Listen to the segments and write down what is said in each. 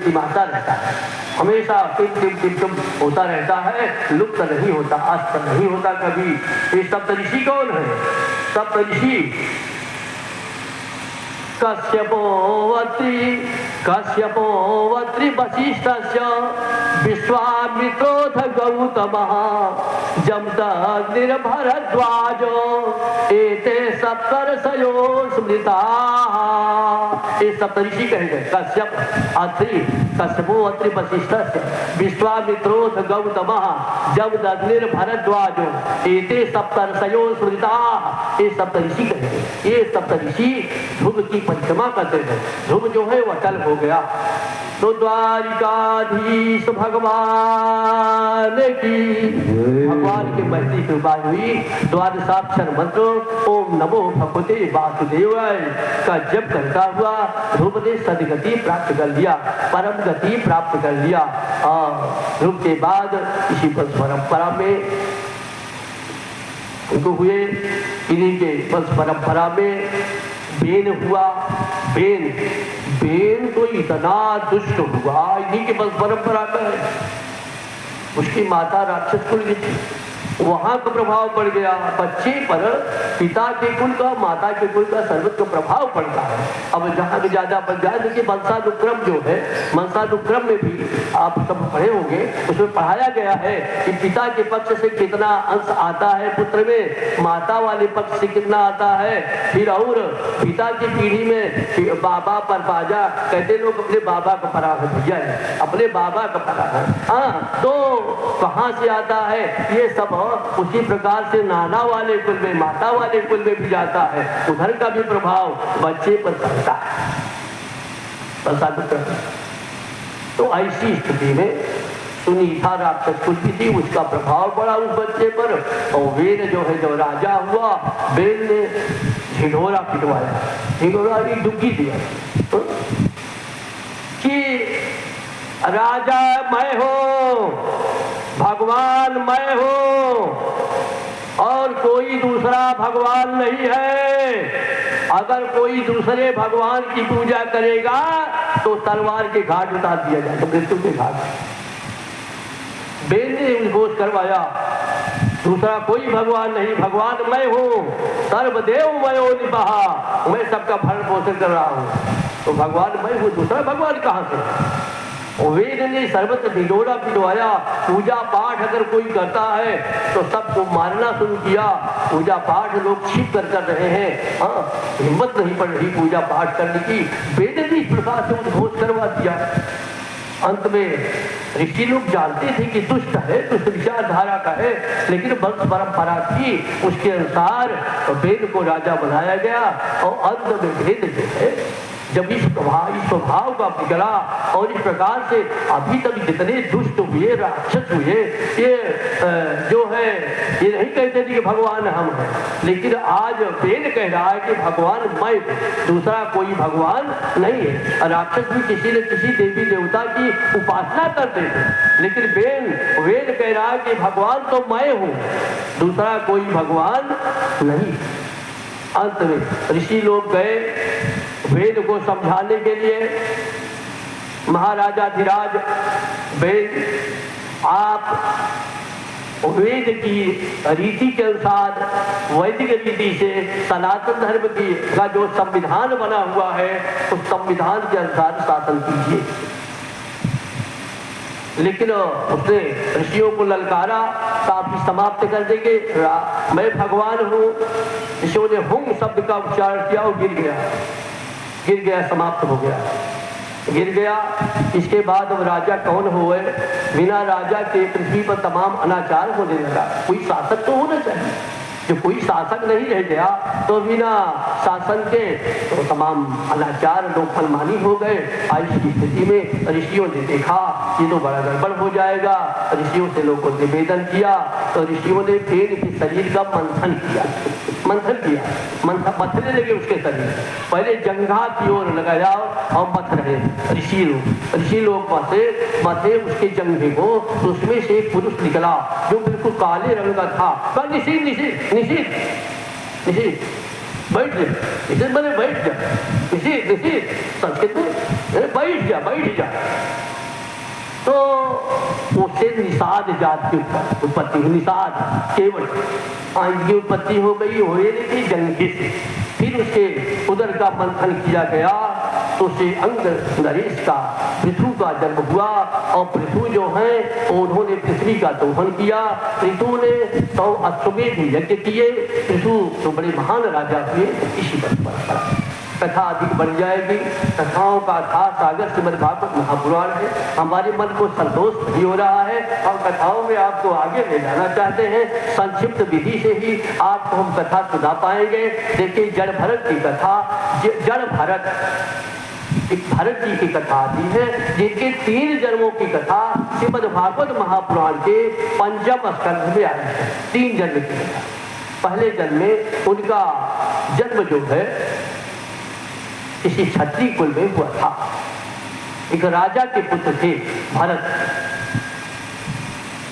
टिमटिमाता रहता है, हमेशा टिम होता रहता है, लुप्त नहीं होता, अस्त नहीं होता कभी। ये सप्तऋषि कौन है? सप्तऋषि कश्यपोऽत्रि वसिष्ठस्य विश्वामित्रोऽथ गौतमः जमदग्निर्भरद्वाजो एते सप्तर्षयो स्मृताः। ये सप्तऋषि कहे गए। कश्यपो अत्रि वसिष्ठस्य विश्वामित्रोऽथ गौतमः जमदग्निर्भरद्वाजो एते सप्तर्षयो स्मृताः। ये सप्तऋषि कहे गए। ये सप्तऋषि ध्रुव की परिक्रमा करते थे। ध्रुव जो है वह अटल हो गया। तो द्वारिकाधीश भगवान की, भगवान की महती कृपा हुई। द्वादशाक्षर मंत्र ओम नमो भगवते वासुदेवाय का जप करता हुआ ध्रुव ने सदगति प्राप्त कर लिया, परम गति प्राप्त कर लिया। ध्रुव के बाद इसी परंपरा में उनको हुए, इन्हीं के वंश परंपरा में बेन हुआ। बेन तो इतना दुष्ट हुआ, इन्हीं के वंश परंपरा का है। उसकी माता राक्षस कुल की थी, वहां का प्रभाव पड़ गया बच्चे पर। पिता के कुल का, माता के कुल का सर्वत्र प्रभाव पड़ता है। अब जहां भी ज्यादा बन जाए, देखिए वंशानुक्रम जो है, वंशानुक्रम में भी आप सब पढ़े होंगे, उसमें पढ़ाया गया है कि पिता के पक्ष से कितना अंश आता है पुत्र में, माता वाले पक्ष से कितना आता है। फिर और पिता की पीढ़ी में बाबा पर बाजा, कहते लोग अपने बाबा का परा है भैया, अपने बाबा का परा है। हाँ, तो कहाँ से आता है ये सब? उसी प्रकार से नाना वाले कुल में, माता वाले कुल में भी जाता है, उधर का भी प्रभाव बच्चे पर पड़ता है। तो ऐसी स्थिति में सुनीता राक्षस कुल की थी, उसका प्रभाव पड़ा उस बच्चे पर। और वेद जो है, जो राजा हुआ, वेद ने ढिढोरा पिटवाया, ढिढोरा दुखी दिया कि राजा मैं हूं, भगवान मैं हूं, और कोई दूसरा भगवान नहीं है। अगर कोई दूसरे भगवान की पूजा करेगा तो तलवार के घाट उतार दिया जाएगा, मृत्यु के घाट। वेद ने उद्घोष करवाया, दूसरा कोई भगवान नहीं, भगवान मैं हूं, सर्वदेव मयो निपहा, मैं सबका भरण पोषण कर रहा हूं। तो भगवान मैं हूं, दूसरा भगवान कहां से? वेद ने सर्वत्र ढिढोरा पिटवाया। पूजा पाठ अगर कोई करता है तो सबको मारना शुरू किया। पूजा पाठ लोग छिप कर रहे हैं, हाँ, हिम्मत नहीं पड़ रही पूजा पाठ करने की। वेद ने इस प्रकार से उद्घोष करवा दिया। अंत में ऋषि लोग जानते थे कि दुष्ट है, दुष्ट विचारधारा का है, लेकिन वंश परंपरा थी, उसके अनुसार वेद को राजा बनाया गया। और अंत में वेद जो है, जब इस स्वभाव का निकला और इस प्रकार से अभी तक जितने दुष्ट हुए, राक्षस हुए, ये जो है ये नहीं कहते थे कि भगवान हम हैं, लेकिन आज वेद कह रहा है कि भगवान मैं, दूसरा कोई भगवान नहीं है। राक्षस भी किसी न किसी देवी देवता की उपासना करते थे, लेकिन वेद कह रहा है कि भगवान तो मैं हूँ, दूसरा कोई भगवान नहीं। अंत में ऋषि लोग गए वेद को समझाने के लिए। महाराजाधिराज वेद, आप वेद की रीति के अनुसार, वैदिक रीति से सनातन धर्म की का जो संविधान बना हुआ है, उस संविधान के अनुसार शासन कीजिए। लेकिन उसने ऋषियों को ललकारा, काफी समाप्त कर देंगे, मैं भगवान हूँ। ऋषियों ने हुंग शब्द का उच्चारण किया और गिर गया, समाप्त हो गया, गिर गया। इसके बाद अब राजा कौन हुए? बिना राजा के पृथ्वी पर तमाम अनाचार होने लगा। कोई शासक तो होना चाहिए। जब कोई शासक नहीं रह गया तो बिना शासन के तो तमाम अनाचार, लोग मनमानी हो गए। आज की स्थिति में ऋषियों ने देखा ये तो बड़ा गड़बड़ हो जाएगा। ऋषियों से लोगों ने निवेदन किया, तो ऋषियों ने पेड़ के शरीर का मंथन किया, मथने लगे उसके शरीर। पहले जंघा की ओर लगाया और मथ रहे ऋषि लोग मथे उसके जंघे को। तो उसमें से एक पुरुष निकला जो बिल्कुल काले रंग का था। निषिद्ध बैठ जा, इसे मैंने बैठ जा, इसी संस्कृत में बैठ जा। तो उससे निषाद जात की उत्पत्ति हुई, निषाद केवल इनकी उत्पत्ति हो गई, हो रही थी जंघे से। फिर उसके उदर का मंथन किया गया तो उससे अंग नरेश का पृथु का जन्म हुआ, और पृथु जो है उन्होंने पृथ्वी का दोहन किया। पृथु ने 100 अश्वमेध यज्ञ किए। पृथु तो बड़े महान राजा हुए। इसी पर कथा अधिक बढ़ जाएगी। कथाओं का था सागर श्रीमद्भागवत महापुराण है। हमारे मन को संतोष भी हो रहा है, हम कथाओं में आपको आगे ले जाना चाहते हैं। संक्षिप्त विधि से ही आपको हम कथा सुना पाएंगे। देखिए, जड़ भरत की कथा, जड़ भरत एक भरत जी की कथा आती है, जिनके 3 जन्मों की कथा श्रीमद्भागवत महापुराण के 5वें स्कंध में आई है। 3 जन्म की कथा। पहले जन्म में उनका जन्म जो है किसी क्षत्रिय कुल में हुआ था। एक राजा के पुत्र थे भरत।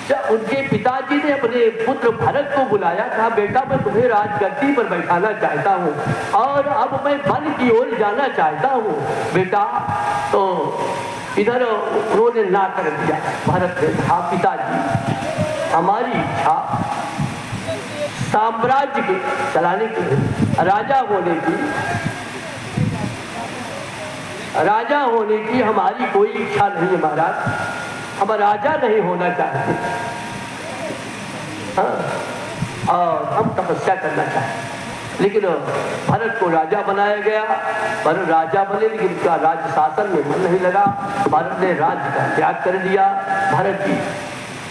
जब उनके पिताजी ने अपने पुत्र भरत को बुलाया, कहा बेटा मैं तुम्हें राजगद्दी पर बैठाना चाहता हूँ और अब मैं वन की ओर जाना चाहता हूँ बेटा। तो इधर उन्होंने ना कर दिया। भरत ने कहा पिताजी हमारी इच्छा साम्राज्य के चलाने की, राजा होने की हमारी कोई इच्छा नहीं है महाराज, हम राजा नहीं होना चाहते। हाँ, और हम तपस्या करना चाहते। लेकिन भरत को राजा बनाया गया। भरत राजा बने, लेकिन उनका राज्य शासन में मन नहीं लगा। भरत ने राज्य का त्याग कर दिया। भरत जी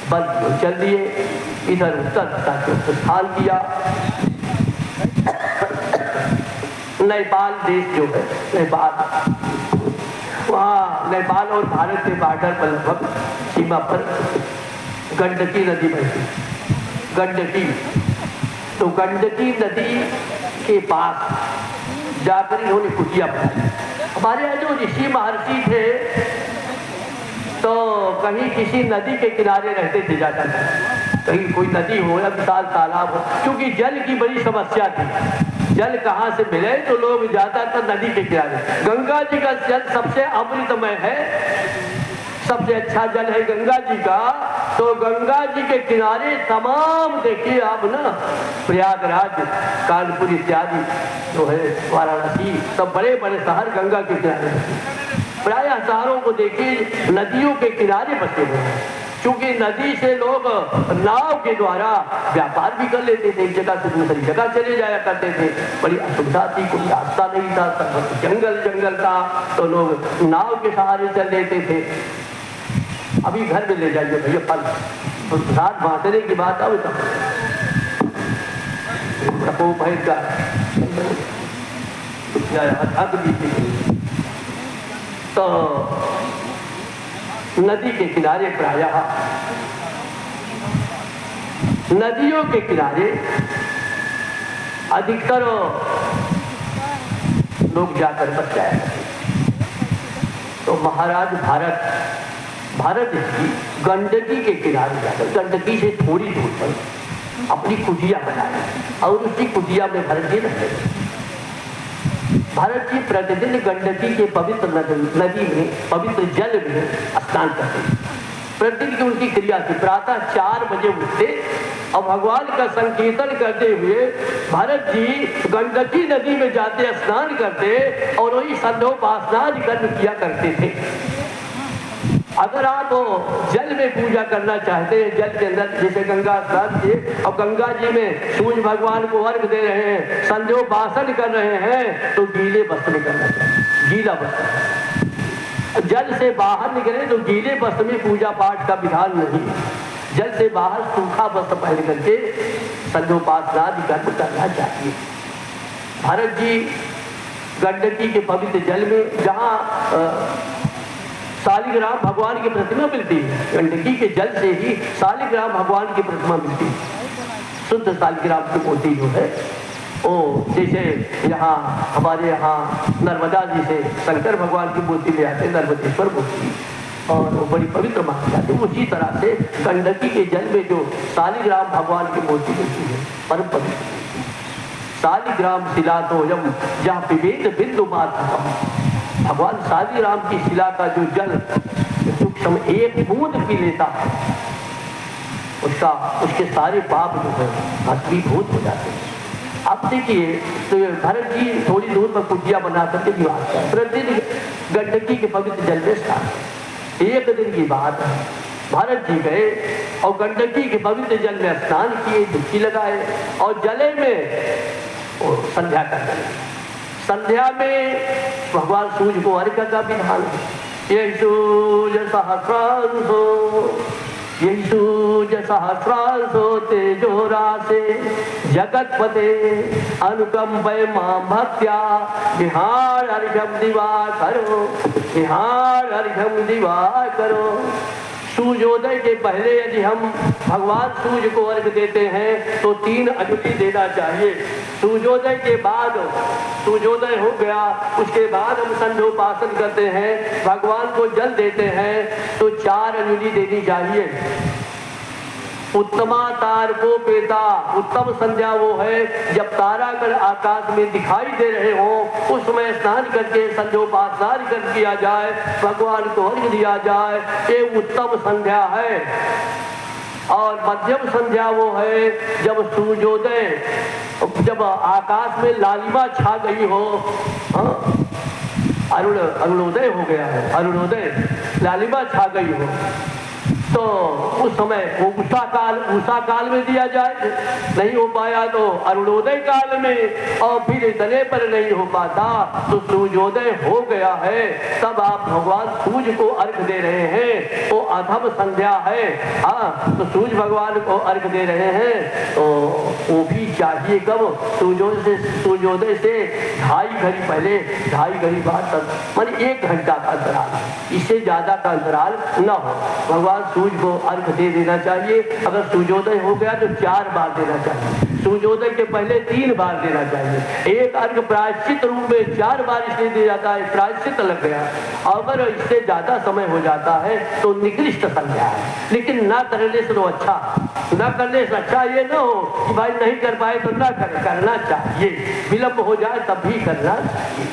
बल चल दिए, इधर उत्तर दिशा के प्रस्थान किया। नेपाल देश जो है, नेपाल, वहाँ नेपाल और भारत के बॉर्डर पर लगभग सीमा पर गंडकी नदी बहती। गंडकी, तो गंडकी नदी के पास जाकर इन्होंने कुटिया बनाई। हमारे यहाँ जो ऋषि महर्षि थे तो कहीं किसी नदी के किनारे रहते थे ज्यादातर। कहीं कोई नदी हो या विशाल तालाब हो, क्योंकि जल की बड़ी समस्या थी। जल कहाँ से मिले, तो लोग ज्यादातर नदी के किनारे। गंगा जी का जल सबसे अमृतमय है, सबसे अच्छा जल है गंगा जी का। तो गंगा जी के किनारे तमाम देखिए आप ना, प्रयागराज, कानपुर इत्यादि जो है, वाराणसी, सब बड़े बड़े शहर गंगा के किनारे। प्राय शहरों को देखिए नदियों के किनारे बसे हुए हैं, क्योंकि नदी से लोग नाव के द्वारा व्यापार भी कर लेते थे, एक जगह से दूसरी जगह चले जाया करते थे। बड़ी असुविधा थी, कोई रास्ता नहीं था, सब जंगल था, तो लोग नाव के सहारे चल लेते थे। अभी घर में ले जाइए भैया फल, तो प्रसाद बांटने की बात अब तको भैंस का तो नदी के किनारे प्रायः, नदियों के किनारे अधिकतर लोग जाकर बस जाया करते। तो महाराज भारत जी गंडकी के किनारे जाकर, गंडकी से थोड़ी दूर पर अपनी कुटिया बनाई और उसी कुटिया में भरत जी रहते थे। भरत जी प्रतिदिन गंडकी के पवित्र नदी में, पवित्र जल में स्नान करते। प्रतिदिन की उनकी क्रिया थी। प्रातः 4 बजे उठते और भगवान का संकीर्तन करते हुए भरत जी गंडकी नदी में जाते, स्नान करते और वही संध्योपासनादि कर्म किया करते थे। अगर आप जल में पूजा करना चाहते हैं, जल के अंदर जैसे गंगा स्नान किए और गंगा जी में सूर्य भगवान को अर्घ दे रहे हैं, संध्योपासन कर रहे हैं, तो गीले वस्त्र में करना चाहिए, गीला वस्त्र। जल से बाहर निकले तो गीले वस्त्र में पूजा पाठ का विधान नहीं। जल से बाहर सूखा वस्त्र पहन करके संध्योपासनादि कर्म करना चाहिए। भरत जी गंडकी के पवित्र जल में, जहाँ शालिग्राम भगवान की प्रतिमा मिलती है, गंडकी के जल से ही शालिग्राम भगवान की प्रतिमा मिलती है। शुद्ध शालिग्राम की मूर्ति जो है वो, जैसे यहाँ हमारे यहाँ नर्मदा जी से शंकर भगवान की मूर्ति ले आते, नर्मदेश्वर मूर्ति, और वो बड़ी पवित्र मानी जाती है। उसी तरह से गंडकी के जल में जो शालिग्राम भगवान की मूर्ति मिलती है, परम पवित्र। शालिग्राम शिला तो यम जहाँ विवेक बिंदु मात्र। भगवान शालिग्राम की शिला का जो जल सूक्ष्म एक बूंद पी लेता है, उसके सारे पाप जो है भस्मीभूत हो जाते हैं। अब देखिए तो भरत जी थोड़ी दूर पर कुटिया बना करके विवाह किया, प्रतिदिन गंडकी के पवित्र जल में स्नान। एक दिन की बात है, भरत जी गए और गंडकी के पवित्र जल में स्नान किए, डुबकी लगाए और जले में संध्या कर गए। संध्या में भगवान सूर्य को अर्घ्य का विधान है। ये सूर्य सहस्रांशो, ये सूर्य सहस्रांशो तेजो रासे जगतपते अनुकंपय मां भक्त्या विहार अर्घ्यम दिवाकरो, विहार अर्घ्यम दिवाकरो। सूर्योदय के पहले यदि हम भगवान सूर्य को अर्घ्य देते हैं तो 3 अंजलि देना चाहिए। सूर्योदय के बाद, सूर्योदय हो गया उसके बाद हम संध्योपासन करते हैं, भगवान को जल देते हैं तो 4 अंजलि देनी चाहिए। उत्तमा तारको पेता, उत्तम संध्या वो है जब तारागण आकाश में दिखाई दे रहे हो, उस समय स्नान करके संध्योपासना कर किया जाए, भगवान को अर्घ्य दिया जाए, ये उत्तम संध्या है। और मध्यम संध्या वो है जब सूर्योदय, जब आकाश में लालिमा छा गई हो, अरुणोदय हो गया है, अरुणोदय लालिमा छा गई हो, तो उस समय वो उषा काल में दिया जाए, नहीं हो पाया तो अरुणोदय काल में, और फिर इतने पर नहीं हो पाता तो सूर्योदय हो गया है तब आप भगवान सूर्य को अर्घ्य दे रहे हैं, वो अधम संध्या है। हाँ, तो सूर्य भगवान को अर्घ्य दे रहे हैं तो वो भी चाहिए कब, सूर्योदय से 2.5 घड़ी पहले, 2.5 घड़ी बाद तक, मानी 1 घंटा का अंतराल, इससे ज्यादा का अंतराल न हो। भगवान सूर्य को अर्घ्य दे देना चाहिए। अगर सूर्योदय हो गया तो 4 बार देना चाहिए, सूर्योदय के पहले 3 बार देना चाहिए। एक अर्घ्य प्रायश्चित रूप में 4 बार इसलिए दिया जाता है, प्रायश्चित लग गया। अगर इससे ज्यादा समय हो जाता है तो निकृष्ट संध्या है, लेकिन ना करने से तो अच्छा, ना करने से अच्छा ये ना हो कि भाई नहीं कर पाए तो ना करना चाहिए, विलंब हो जाए तब भी करना चाहिए।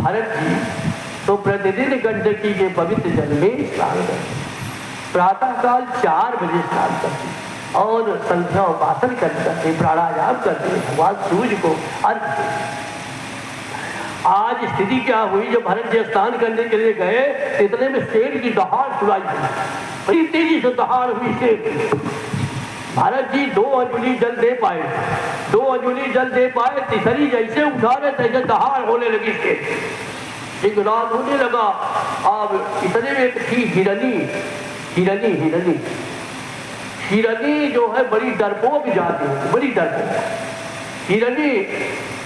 भरत जी तो प्रतिदिन गंडकी के पवित्र जल में स्नान करते, प्रातः काल 4 बजे स्नान करते और संध्या उपासन करते, प्राणायाम करते, भगवान सूर्य को अर्घ्य देते। आज स्थिति क्या हुई, जब भरत जी स्नान करने के लिए गए इतने में शेर की दहाड़ सुनाई दी, बड़ी तेजी से दहाड़ हुई शेर की। भरत जी 2 अंजलि जल दे पाए, 2 अंजलि जल दे पाए, तीसरी जैसे उठा रहे तैसे दहाड़ होने लगी शेर, एक रात होने लगा। अब इतने में थी हिरनी जो है बड़ी डरपोक जाती है, बड़ी डरपोक। हिरनी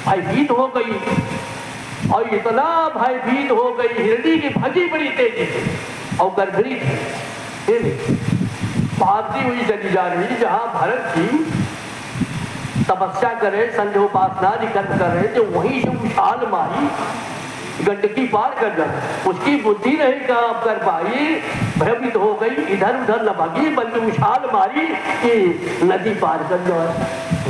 भयभीत हो गई और इतना भयभीत हो गई, हिरनी की भजी बड़ी तेजी से और गर्भरी थी, भागती हुई चली जा रही। जहां भरत जी तपस्या करे, संध्योपासना कर रहे थे, वहीं से उछाल मारी, गंडकी पार कर जाए, उसकी बुद्धि नहीं काम कर पाई, भयभीत हो गई, इधर उधर न भागी बल्कि उछाल मारी कि नदी पार कर जाए।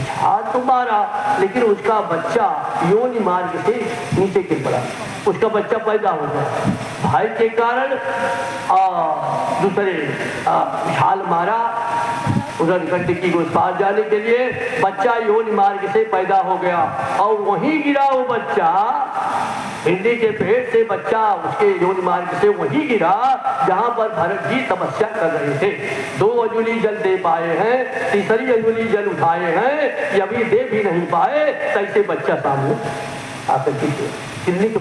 उछाल तो मारा लेकिन उसका बच्चा योनि मार्ग से नीचे गिर पड़ा, उसका बच्चा पैदा हो गया। भाई के कारण दूसरे उछाल मारा उधर गंडकी को पार जाने के लिए, बच्चा योनि मार्ग से पैदा हो गया और वहीं गिरा वो बच्चा, हिंदी के पेट से बच्चा उसके योनि मार्ग से वहीं गिरा जहां पर भरत जी तपस्या कर रहे थे। 2 अंजलि जल दे पाए हैं, तीसरी अंजलि जल उठाए हैं, ये अभी दे भी नहीं पाए, तैसे बच्चा सामने आकर के चिल्ली के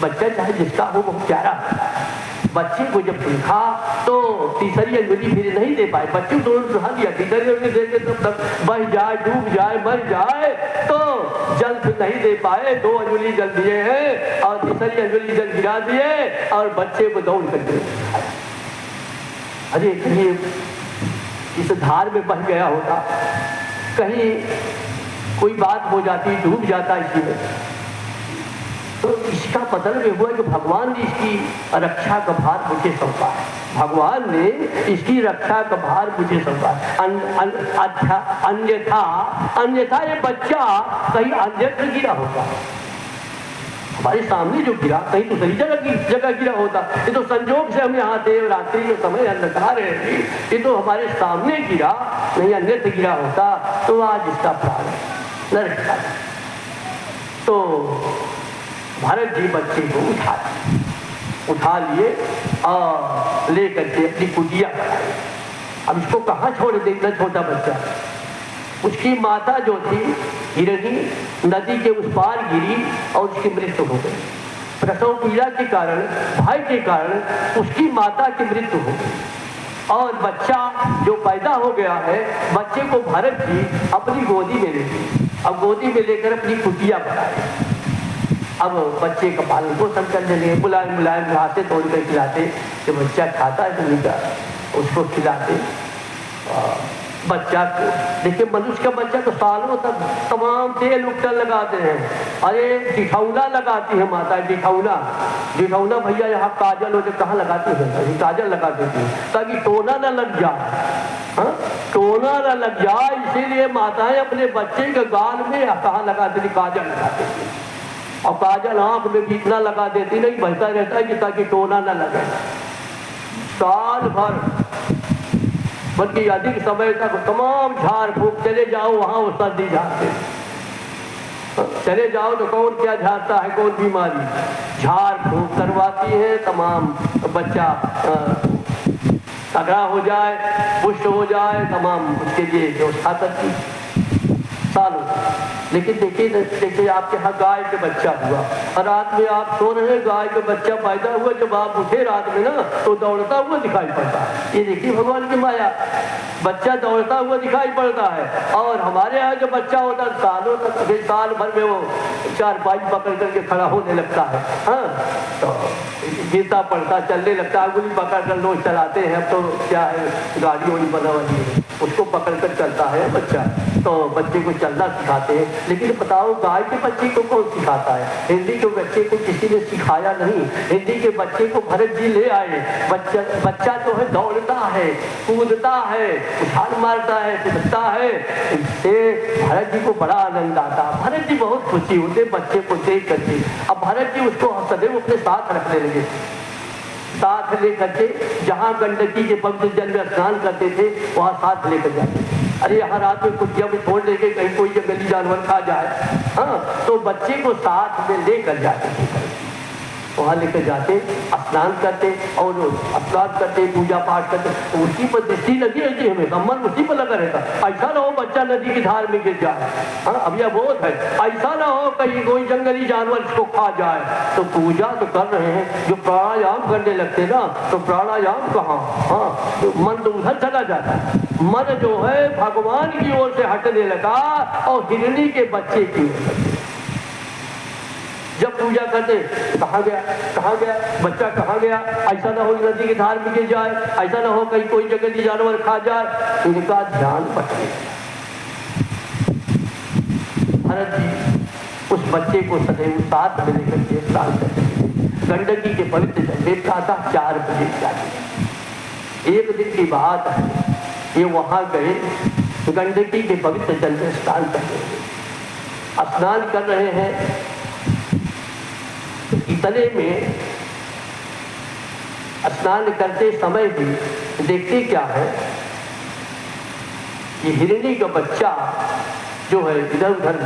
बच्चा चाहे जिसका हो वो प्यारा होता है। बच्चे को जब देखा तो तीसरी अंजलि फिर नहीं दे पाए, बच्चे को उठा दिया, तीसरी अंजलि देते तब तक बह जाए, डूब जाए, मर जाए, तो जल फिर नहीं दे पाए। 2 अंजलि जल दिए हैं और तीसरी अंजलि जल गिरा दिए और बच्चे को दौड़ करके अरे कहीं इस धार में बह गया होता, कहीं कोई बात हो जाती, डूब जाता इसी में। तो इसका पतन में हुआ कि भगवान ने इसकी रक्षा का भार मुझे सौंपा है। भगवान ने इसकी रक्षा का भार मुझे सौंपा। अन्यथा ये बच्चा कहीं अन्यत्र गिरा होता, हमारे सामने जो गिरा कहीं तो सही जगह गिरा होता। ये तो संजोग से हम यहाँ थे, रात्रि में समय अंधकार है, ये तो हमारे सामने गिरा, नहीं अन्यत्र गिरा होता तो आज इसका प्राण न रहता। तो भरत जी बच्चे को उठा लिए और ले करके अपनी कुटिया बनाई। अब इसको कहाँ छोड़ दे इतना छोटा बच्चा। उसकी माता जो थी हिरणी नदी के उस पार गिरी और उसकी मृत्यु हो गई। प्रसव पीड़ा के कारण, भय के कारण उसकी माता की मृत्यु हो गई और बच्चा जो पैदा हो गया है, बच्चे को भरत जी अपनी गोदी में ले ली। अब गोदी में लेकर अपनी कुटिया बनाई। अब बच्चे का पालन पोषण करने लगे, मुलायम घासे तोड़ कर खिलाते, जो बच्चा खाता है तो निका उसको खिलाते। बच्चा को देखिए, मनुष्य का बच्चा तो सालों तक तमाम तेल उपटन लगाते हैं। अरे दिखौना लगाती है माता, दिखौना भैया यहाँ काजल हो तो कहाँ लगाती है, काजल लगा देती है ताकि टोना न लग जाए। टोना न लग जाए इसीलिए माताएं अपने बच्चे के गाल में कहाँ लगा देती, काजल लगा देती। और काजल आंख में भी इतना लगा देती, नहीं बहता रहता है कि ताकि टोना न लगे। साल भर बल्कि अधिक समय तक तमाम झाड़ फूक चले जाओ, वहाँ वो सर्दी झाड़ते, चले जाओ तो कौन क्या झाड़ता है, कौन बीमारी, झाड़ फूक करवाती है। तमाम बच्चा तगड़ा हो जाए, पुष्ट हो जाए, तमाम उसके लिए व्यवस्था करती सालों। लेकिन देखिए आपके यहाँ गाय के बच्चा हुआ और रात में आप सो रहे, गाय का बच्चा पैदा हुआ, जब आप उठे रात में ना तो दौड़ता हुआ दिखाई पड़ता है। ये देखिए भगवान की माया, बच्चा दौड़ता हुआ दिखाई पड़ता है। और हमारे यहाँ जो बच्चा होता है सालों तक, फिर साल भर में वो चारपाई पकड़ करके खड़ा होने लगता है। हाँ, तो गिरता पड़ता, चलने लगता है, उंगली पकड़ कर लोग चलाते हैं। अब तो क्या है, गाड़ी वाड़ी बना हुई है, उसको पकड़ कर चलता है बच्चा, तो बच्चे को चलना सिखाते हैं। लेकिन बताओ गाय के बच्चे को कौन सिखाता है? हिंदी के बच्चे को किसी ने सिखाया नहीं। हिंदी के बच्चे को भरत जी ले आए। बच्चा तो है दौड़ता है, कूदता है, उछाल मारता है, कूदता है, इससे भरत जी को बड़ा आनंद आता। भरत जी बहुत खुशी होते बच्चे को देख करके। अब भरत जी उसको सदैव अपने साथ रखने लगे, साथ लेकर के जहाँ गंडकी के पवित्र जल में स्नान करते थे वहाँ साथ लेकर जाते थे। अरे यहाँ रात में कुटिया में छोड़ देंगे, कहीं कोई जंगली जानवर खा जाए, हाँ, तो बच्चे को साथ में लेकर जाते थे, वहाँ लेकर जाते, स्नान करते और स्नान करते, पूजा पाठ करते, उसी पर दृष्टि लगी रहती है, हमें मन उसी पर लगा रहता। ऐसा ना हो बच्चा नदी की धार में गिर जाए, हाँ, अब यह बोध है, ऐसा ना हो कहीं कोई जंगली जानवर इसको खा जाए। तो पूजा तो कर रहे हैं, जो प्राणायाम करने लगते ना, तो प्राणायाम कहाँ, हाँ, तो मन तो उधर चला जाता है। मन जो है भगवान की ओर से हटने लगा और हिरणी के बच्चे की ओर। जब पूजा करते कहाँ गया बच्चा, कहाँ गया, ऐसा ना हो नदी की धार में गिर जाए, ऐसा ना हो कहीं कोई जंगली जानवर खा जाए, इनका ध्यान भटके। भरत जी उस बच्चे को सदैव साथ में लेकर के स्नान करते थे। गंडकी के पवित्र जल में प्रातः 4 बजे जाते। एक दिन की बात है, ये वहां गए, गंडकी के पवित्र जल में स्नान कर रहे हैं। स्नान कर रहे हैं, इतने में स्नान करते समय भी देखते क्या है, ये हिरणी का बच्चा जो है इधर उधर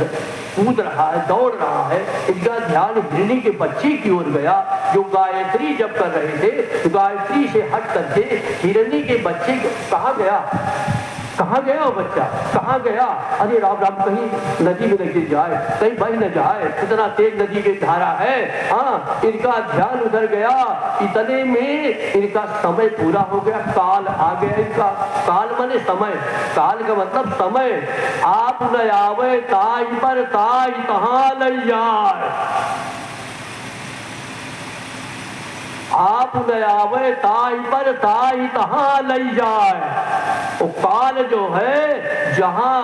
कूद रहा है, दौड़ रहा है। इनका ध्यान हिरणी के बच्चे की ओर गया जो गायत्री जप कर रहे थे। गायत्री से हट करके हिरणी के बच्चे कहाँ गया वो बच्चा, कहाँ गया? अरे राम राम, कहीं नदी में न गिर जाए, कहीं बह न जाए, इतना तेज नदी की धारा है। हाँ, इनका ध्यान उधर गया। इतने में इनका समय पूरा हो गया, काल आ गया इनका। काल माने समय, काल का मतलब समय। आप न आवे ताई पर ताई कहाँ लई जाए। आप न आवे ताई पर ताई तहाँ लई जाए। वो काल जो है जहाँ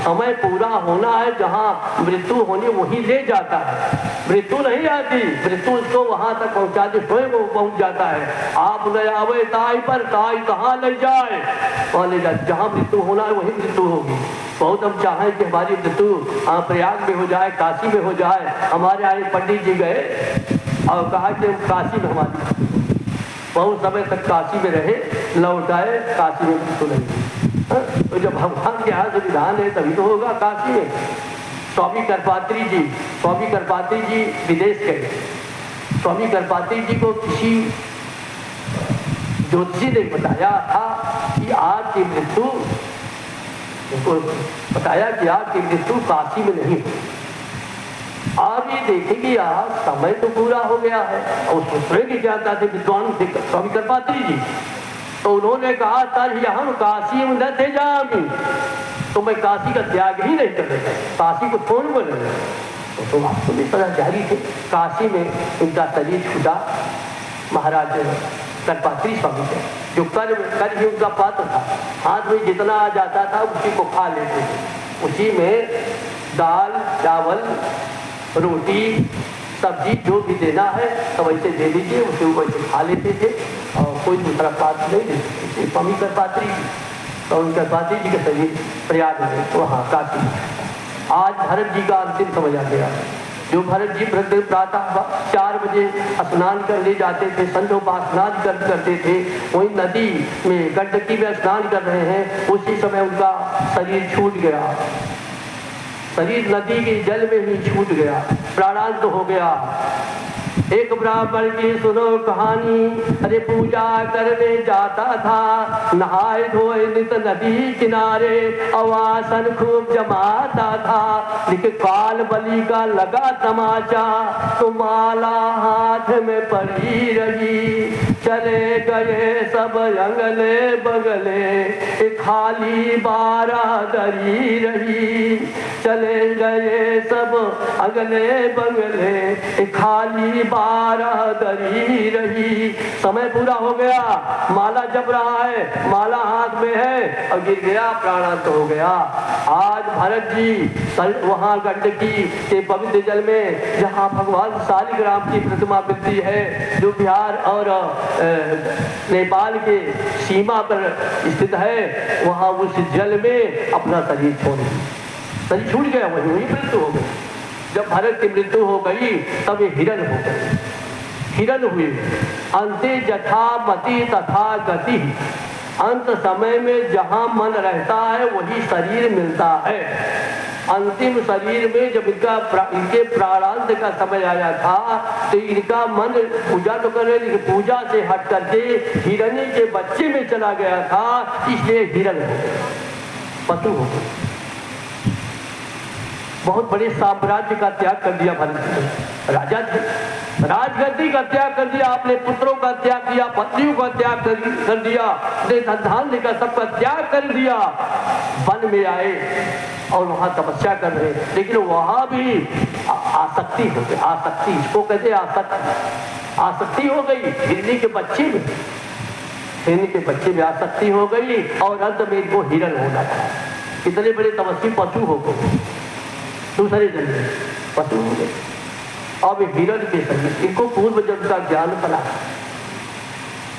समय पूरा होना है, जहाँ मृत्यु होनी वही ले जाता है, मृत्यु नहीं आती, मृत्यु उसको वहां तक पहुंचा दे, स्वयं वो पहुंच जाता है। आप न आवे ताई पर ताई तहाँ ले जाए, वहां ले जाए, जहाँ मृत्यु होना है वही मृत्यु होगी। बहुत हम चाहें कि हमारी मृत्यु प्रयाग में हो जाए, काशी में हो जाए। हमारे यहाँ पंडित जी गए और कहा कि हम काशी में हमारी, बहुत समय तक काशी में रहे, लौट आए, काशी में मृत्यु नहीं। तो जब भगवान के यहाँ से विधान है तभी तो होगा काशी में। स्वामी करपात्री जी विदेश गए। स्वामी करपात्री जी को किसी ज्योतिषी ने बताया था कि आपकी मृत्यु, उनको बताया कि आपकी मृत्यु काशी में नहीं हुई। आप ये देखेंगे आज समय तो पूरा हो गया है, और सोचने की चाहता थे विद्वान थे स्वामी करपात्री जी, तो उन्होंने कहा तर हम काशी में न थे जामी, तो मैं काशी का त्याग ही नहीं करेगा, काशी को छोड़ बोले। तो आपको भी पता जारी थे, काशी में उनका शरीर छूटा महाराज करपात्री स्वामी थे, जो कर ही उनका पात्र था। हाथ में जितना आ जाता था उसी को खा लेते थे, उसी में दाल चावल रोटी सब्जी जो भी देना है तो वैसे दे दीजिए, उसे वैसे खा लेते थे और कोई दूसरा पात्र नहीं देते थे। स्वामी करपात्री जी, तो उन करपात्री जी का शरीर प्रयाग में वहाँ काशी। आज भरत जी का अंतिम समय आ गया। जो भरत जी प्रतिदिन प्रातः 4 बजे स्नान करने जाते थे, संध्या स्नान करते थे, वही नदी में गंडकी में स्नान कर रहे हैं, उसी समय उनका शरीर छूट गया, शरीर नदी के जल में ही छूट गया, प्राणांत हो गया। एक ब्राह्मण की सुनो कहानी, अरे पूजा करने जाता था, नहाए धोए नित नदी किनारे, अवासन खूब जमाता था, लेकिन काल बलि का लगा तमाचा, तो माला हाथ में पड़ी रही, चले गए सब अगले बगले, खाली बारादरी रही, चले गए सब अगले बगले, खाली बारादरी रही। समय पूरा हो गया, माला जप रहा है, माला हाथ में है और गिर गया, प्राणांत हो गया। आज भरत जी वहां गंडकी के पवित्र जल में, जहां भगवान शालिग्राम की प्रतिमा मिलती है, जो बिहार और नेपाल के सीमा पर स्थित है, वहां उस जल में अपना शरीर छूट गया, वही मृत्यु हो गई। जब भरत की मृत्यु हो गई तब ये हिरण हो गए, हिरण हुए। अंते जथा मति तथा गति, अंत समय में जहां मन रहता है वही शरीर मिलता है। अंतिम शरीर में जब इनके प्राणांत का समय आया था तो इनका मन पूजा तो कर रहे, लेकिन पूजा से हट करके हिरणी के बच्चे में चला गया था, इसलिए हिरण हो गया, पशु हो गया। बहुत बड़े साम्राज्य का त्याग कर दिया भरत ने, राजा थे, राजगद्दी का त्याग कर दिया, अपने पुत्रों का त्याग किया, पत्नियों का त्याग कर दिया, संतान का सबका त्याग कर दिया। वन में आए और वहां तपस्या कर रहे, लेकिन वहां भी आसक्ति हो गई, आसक्ति इसको कहते आसक्ति हो गई हिरनी के बच्चे में, हिरनी के बच्चे में आसक्ति हो गई और अंत में इनको हिरण होना था। कितने बड़े तपस्वी पशु हो गए, दूसरे जन्म पशु हो गए। अब हिरण के शरीर, इनको पूर्व जन्म का ज्ञान पड़ा,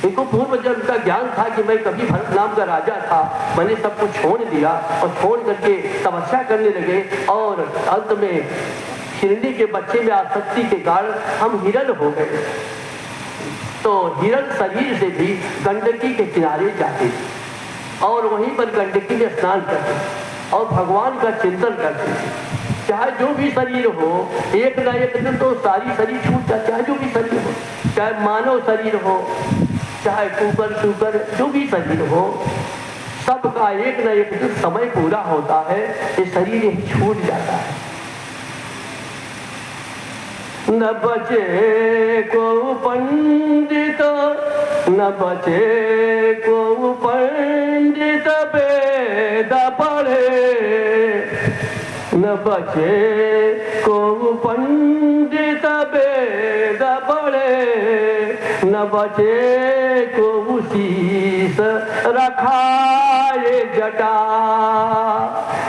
इनको पूर्व जन्म का ज्ञान था कि मैं कभी भरत नाम का राजा था, मैंने सब कुछ छोड़ दिया और छोड़ करके तपस्या करने लगे और अंत में हिरणी के बच्चे में आसक्ति के कारण हम हिरण हो गए। तो हिरण शरीर से भी गंडकी के किनारे जाते और वहीं पर गंडकी में स्नान करते और भगवान का चिंतन करते थे। चाहे जो भी शरीर हो, एक न एक दिन तो सारी शरीर छूट जाए, चाहे जो भी शरीर हो, चाहे मानव शरीर हो, चाहे कुकर शुकर जो भी शरीर हो, सबका एक न एक दिन समय पूरा होता है, ये शरीर ही छूट जाता है। न बचे को पंडित, न बचे को पंडित वेद पढ़े, न बचे को पंडित वेद पढ़े, न न बचे को शीस रखाए जटा,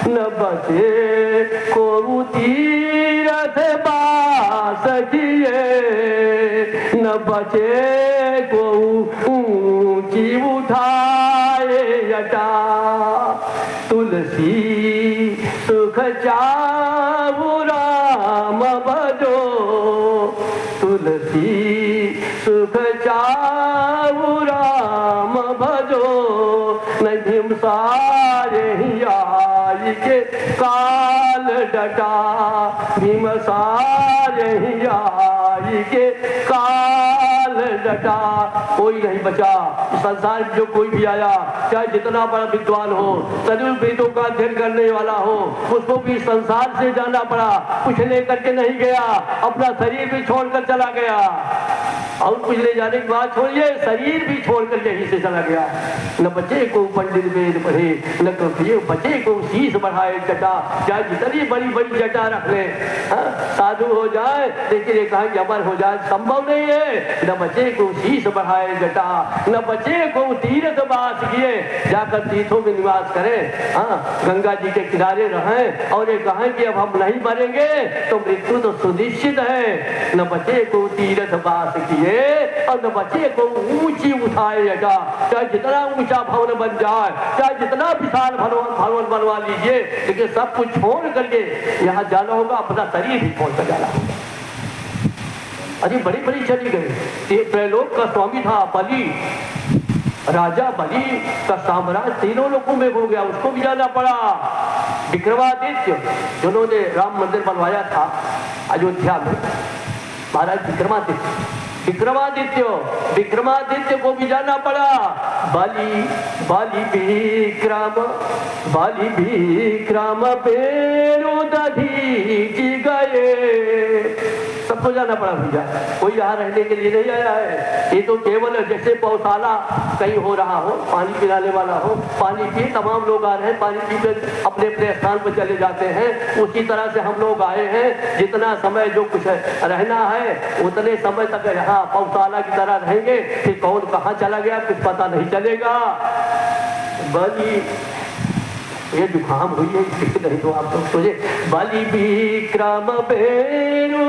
न बचे को तीरथ बास किए, न बचे को ऊंची उठाए जटा। तुलसी सुख चाहु राम भजो, तुलसी सुख चाहु राम भजो, न भीमसारे आई के काल डटा, भीमसारे आई के काल डटा। कोई नहीं बचा संसार में, जो कोई भी आया चाहे जितना बड़ा विद्वान हो, सदैव वेदों का अध्ययन करने वाला हो, उसको भी संसार से जाना पड़ा, कुछ लेकर के नहीं गया, अपना शरीर भी छोड़कर चला गया। और कुछ ले जाने की बात छोड़िए, शरीर भी छोड़कर यहीं से चला गया। न बचे को पंडित वेद पढ़े, न कभी बचे को शीश बढ़ाए जटा, चाहे जितनी बड़ी बड़ी जटा रख ले, साधु हो जाए लेकिन ये कहा कि अमर हो जाए, संभव नहीं है। न बचे को शीश बढ़ाए जटा, न बचे को तीर्थ वास किए, जाकर तीर्थों में निवास करें, गंगा जी के किनारे रहें, और ये कहें कि अब हम नहीं मरेंगे तो मृत्यु तो सुनिश्चित है। न बचे को तीर्थ वास किए और न बचे को ऊंची उठाए जटा, चाहे जितना ऊंचा भवन बन जाए, चाहे जितना विशाल भवन बनवा लीजिए, लेकिन सब कुछ छोड़ करके यहाँ जाना होगा, अपना शरीर भी छोड़ कर जाना होगा। अरे बड़ी बड़ी चली गई। त्रैलोक का स्वामी था बलि, राजा बलि का साम्राज्य तीनों लोगों में हो गया, उसको भी जाना पड़ा। विक्रमादित्य जिन्होंने राम मंदिर बनवाया था अयोध्या में, महाराज विक्रमादित्य को भी जाना पड़ा। बलि विक्रम पेरु दधीचि गए, सबको जाना पड़ा भैया, कोई यहाँ रहने के लिए नहीं आया है। ये तो केवल जैसे पौशाला कहीं हो रहा हो, पानी पिलाने वाला हो, पानी पिए, तमाम लोग आ रहे हैं, पानी पी कर अपने अपने स्थान पर चले जाते हैं, उसी तरह से हम लोग आए हैं। जितना समय जो कुछ रहना है उतने समय तक यहाँ पौशाला की तरह रहेंगे, फिर कौन कहाँ चला गया कुछ पता नहीं चलेगा। बलि ये जुकाम हुई है, नहीं तो आप लोग सोचे। बलि विक्रम पेरु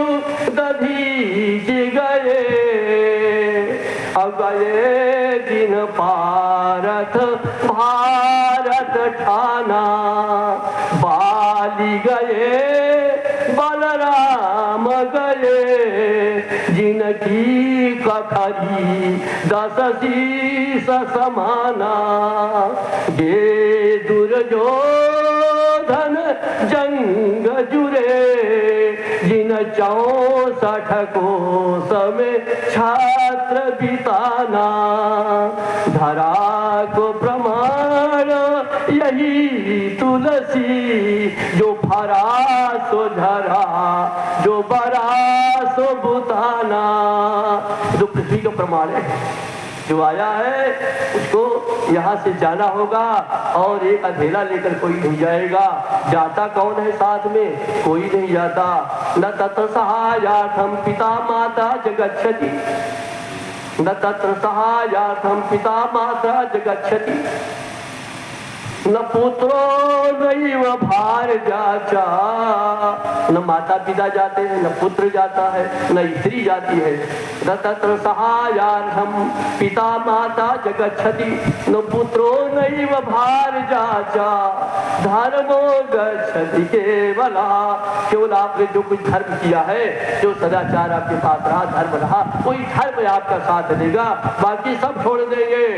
दधीचि गए, गए दिन पारथ भारत ठाना, बाली गए बलराम गए, जिनकी कखरी 10 शीश समाना, गे दुर्योधन जंग जुरे, जिन 64 कोस में छात्र बिताना, धरा को प्रमाण यही तुलसी, जो भरा सो झरा, जो बरा सो बुताना। जो पृथ्वी का प्रमाण है, जो आया है उसको यहाँ से जाना होगा, और एक अधेला लेकर कोई नहीं जाएगा। जाता कौन है साथ में? कोई नहीं जाता। न तत्र सहायार्थम पिता माता जगच्छति, न तत्र सहायार्थम पिता माता जगच्छति, न पुत्रो नैव भारजाचा, न माता पिता जाते हैं, न पुत्र जाता है, न स्त्री जाती है। न तत्र सहायार्थम पिता माता जगच्छति, न पुत्रो नैव भारजाचा, धर्मो गच्छति केवला। केवल आपने जो कुछ धर्म किया है, जो सदाचार आपके पास रहा, धर्म रहा, कोई धर्म आपका साथ देगा, बाकी सब छोड़ देंगे।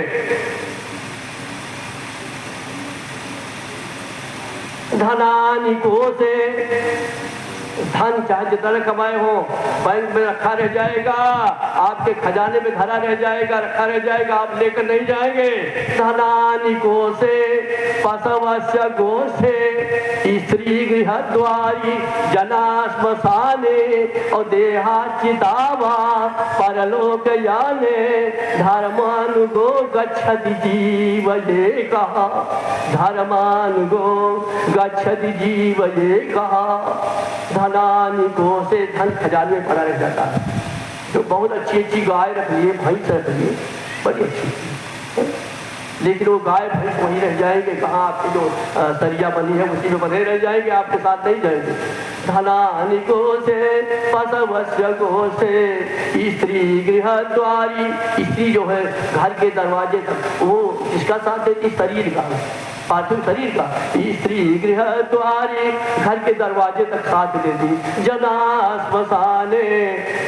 धनानि कोशे, धन चाहे जितना कमाए हो बैंक में रखा रह जाएगा, आपके खजाने में धरा रह जाएगा, रखा रह जाएगा, आप लेकर नहीं जाएंगे। धनानि कोशे पशवस्य गोष्ठे, स्त्री गृह द्वारी जना श्मशाने, और देहा चितावा परलोक याने, धर्मानुगो गच्छति जीव ये कहा, धर्मानुगो गच्छति जीव ये कहा। धनानि कोशे, धन खजाने में पड़ा रह जाता है, जो बहुत अच्छी गाय रख लिए, भैंस रख लिए, बड़ी अच्छी, लेकिन वो गाय भैंस वहीं रह जाएंगे, कहाँ आपकी जो सरिया बनी है उसी में बने रह जाएंगे, आपके साथ नहीं जाएंगे। धनानिको से पशवश्यको से स्त्री गृह द्वारी, स्त्री जो है घर के दरवाजे तक, वो किसका साथ देती? शरीर का, पार्थिव शरीर का। स्त्री गृह द्वारी, घर के दरवाजे तक साथ देती। जना श्मशाने,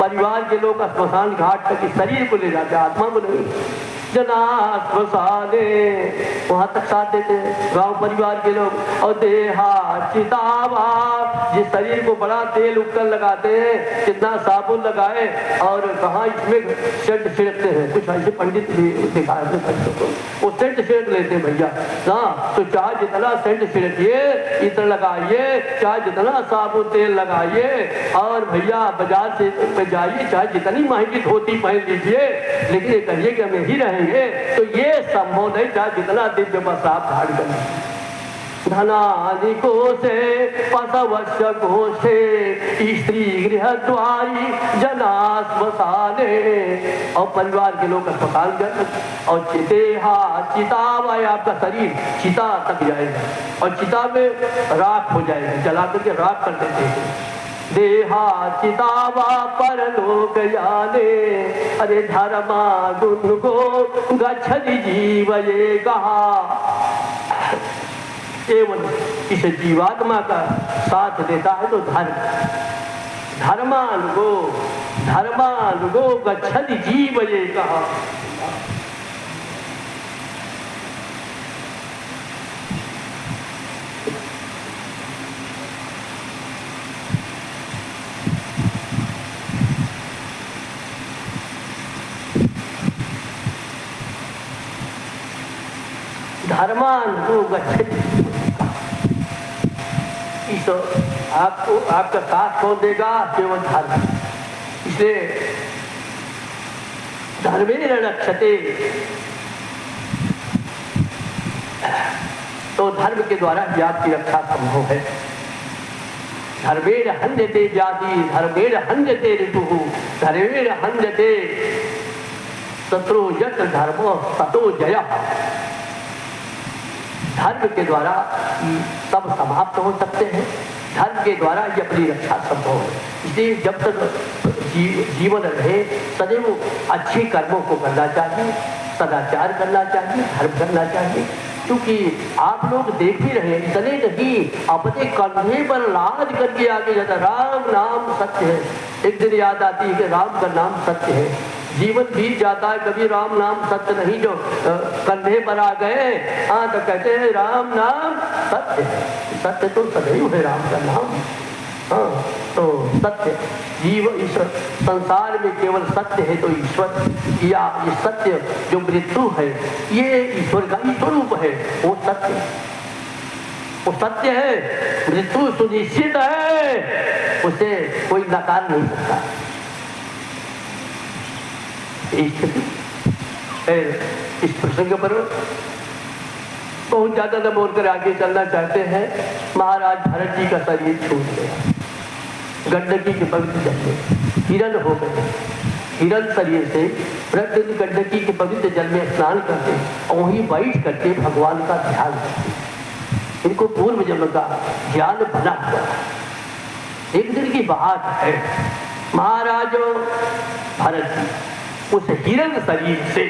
परिवार के लोग श्मशान घाट तक शरीर को ले जाते, आत्मा को नहीं। जना श्मशाने, वहां तक साथ देते गांव परिवार के लोग। और देहा चितावा, जिस शरीर को बड़ा तेल उपकर लगाते हैं, कितना साबुन लगाए और कहाँ इसमें सेंट छिड़कते हैं, कुछ ऐसे पंडित भी दिखाए बच्चों को, वो सेंट छिड़क लेते हैं भैया। हाँ, तो चाहे जितना सेंट छिड़किए, इतना लगाइए, चाहे जितना साबुन तेल लगाइए, और भैया बाजार से जाइए, चाहे जितनी महंगी धोती पहन लीजिए, लेकिन ये कहिए कि हम यही रहेंगे, तो ये संभव नहीं, चाहे जितना दिव्य बस आप धाड़ करें। धनानिको से पशवश्यको से स्त्री गृह द्वारी जना श्मशाने, और परिवार के लोग अस्पताल गए। और चितेहा, चितावा, आपका शरीर चिता तक जाएगा और चिता में राख हो जाएगा, जला करके राख कर देते हैं। देहा चितावा परलोक याने, अरे धर्मा गुण को गच्छति जीव ये कहा। केवल इस जीवात्मा का साथ देता है तो धर्मानुगो गच्छति जीव ये कहा। धर्मानुगो गच्छति, इस आपको आपका साथ कौन देगा? केवल धर्म। इसलिए धर्मेण रक्षते, तो धर्म के द्वारा ही आपकी रक्षा संभव है। धर्मेण हन्यते जाति, धर्मेण हन्यते ऋतुः, धर्मेण हन्यते शत्रु यत्र धर्मो ततो जयः। धर्म के द्वारा सब समाप्त हो सकते हैं, धर्म के द्वारा ही अपनी रक्षा संभव है। इसलिए जब तक जीवन रहे सदैव अच्छे कर्मों को करना चाहिए, सदाचार करना चाहिए, धर्म करना चाहिए। क्योंकि आप लोग देख ही रहे, इतने नहीं अपने कंधे पर लाद करके आगे जाता, राम नाम सत्य है। एक दिन याद आती है कि राम का नाम सत्य है, जीवन बीत जाता है, कभी राम नाम सत्य नहीं, जो कंधे पर आ गए, हाँ तो कहते हैं राम नाम सत्य है। सत्य तो सदैव है राम का नाम। हाँ, तो सत्य जीव, इस संसार में केवल सत्य है तो ईश्वर, या ये सत्य जो मृत्यु है ये ईश्वर का ही स्वरूप है। वो सत्य है, मृत्यु सुनिश्चित है, उसे कोई नकार नहीं सकता। इस प्रसंग पर बहुत ज्यादा न बोलकर आगे चलना चाहते हैं। महाराज भरत जी का शरीर छूट गया, गंडकी के पवित्र जल में हिरण हो गए। हिरण शरीर से प्रतिदिन गंडकी के पवित्र जल में स्नान करते और वहीं बैठ करके भगवान का ध्यान करते। इनको पूर्व जन्म का ज्ञान बना हुआ। एक दिन की बात है, महाराज भरत जी उस हिरण शरीर से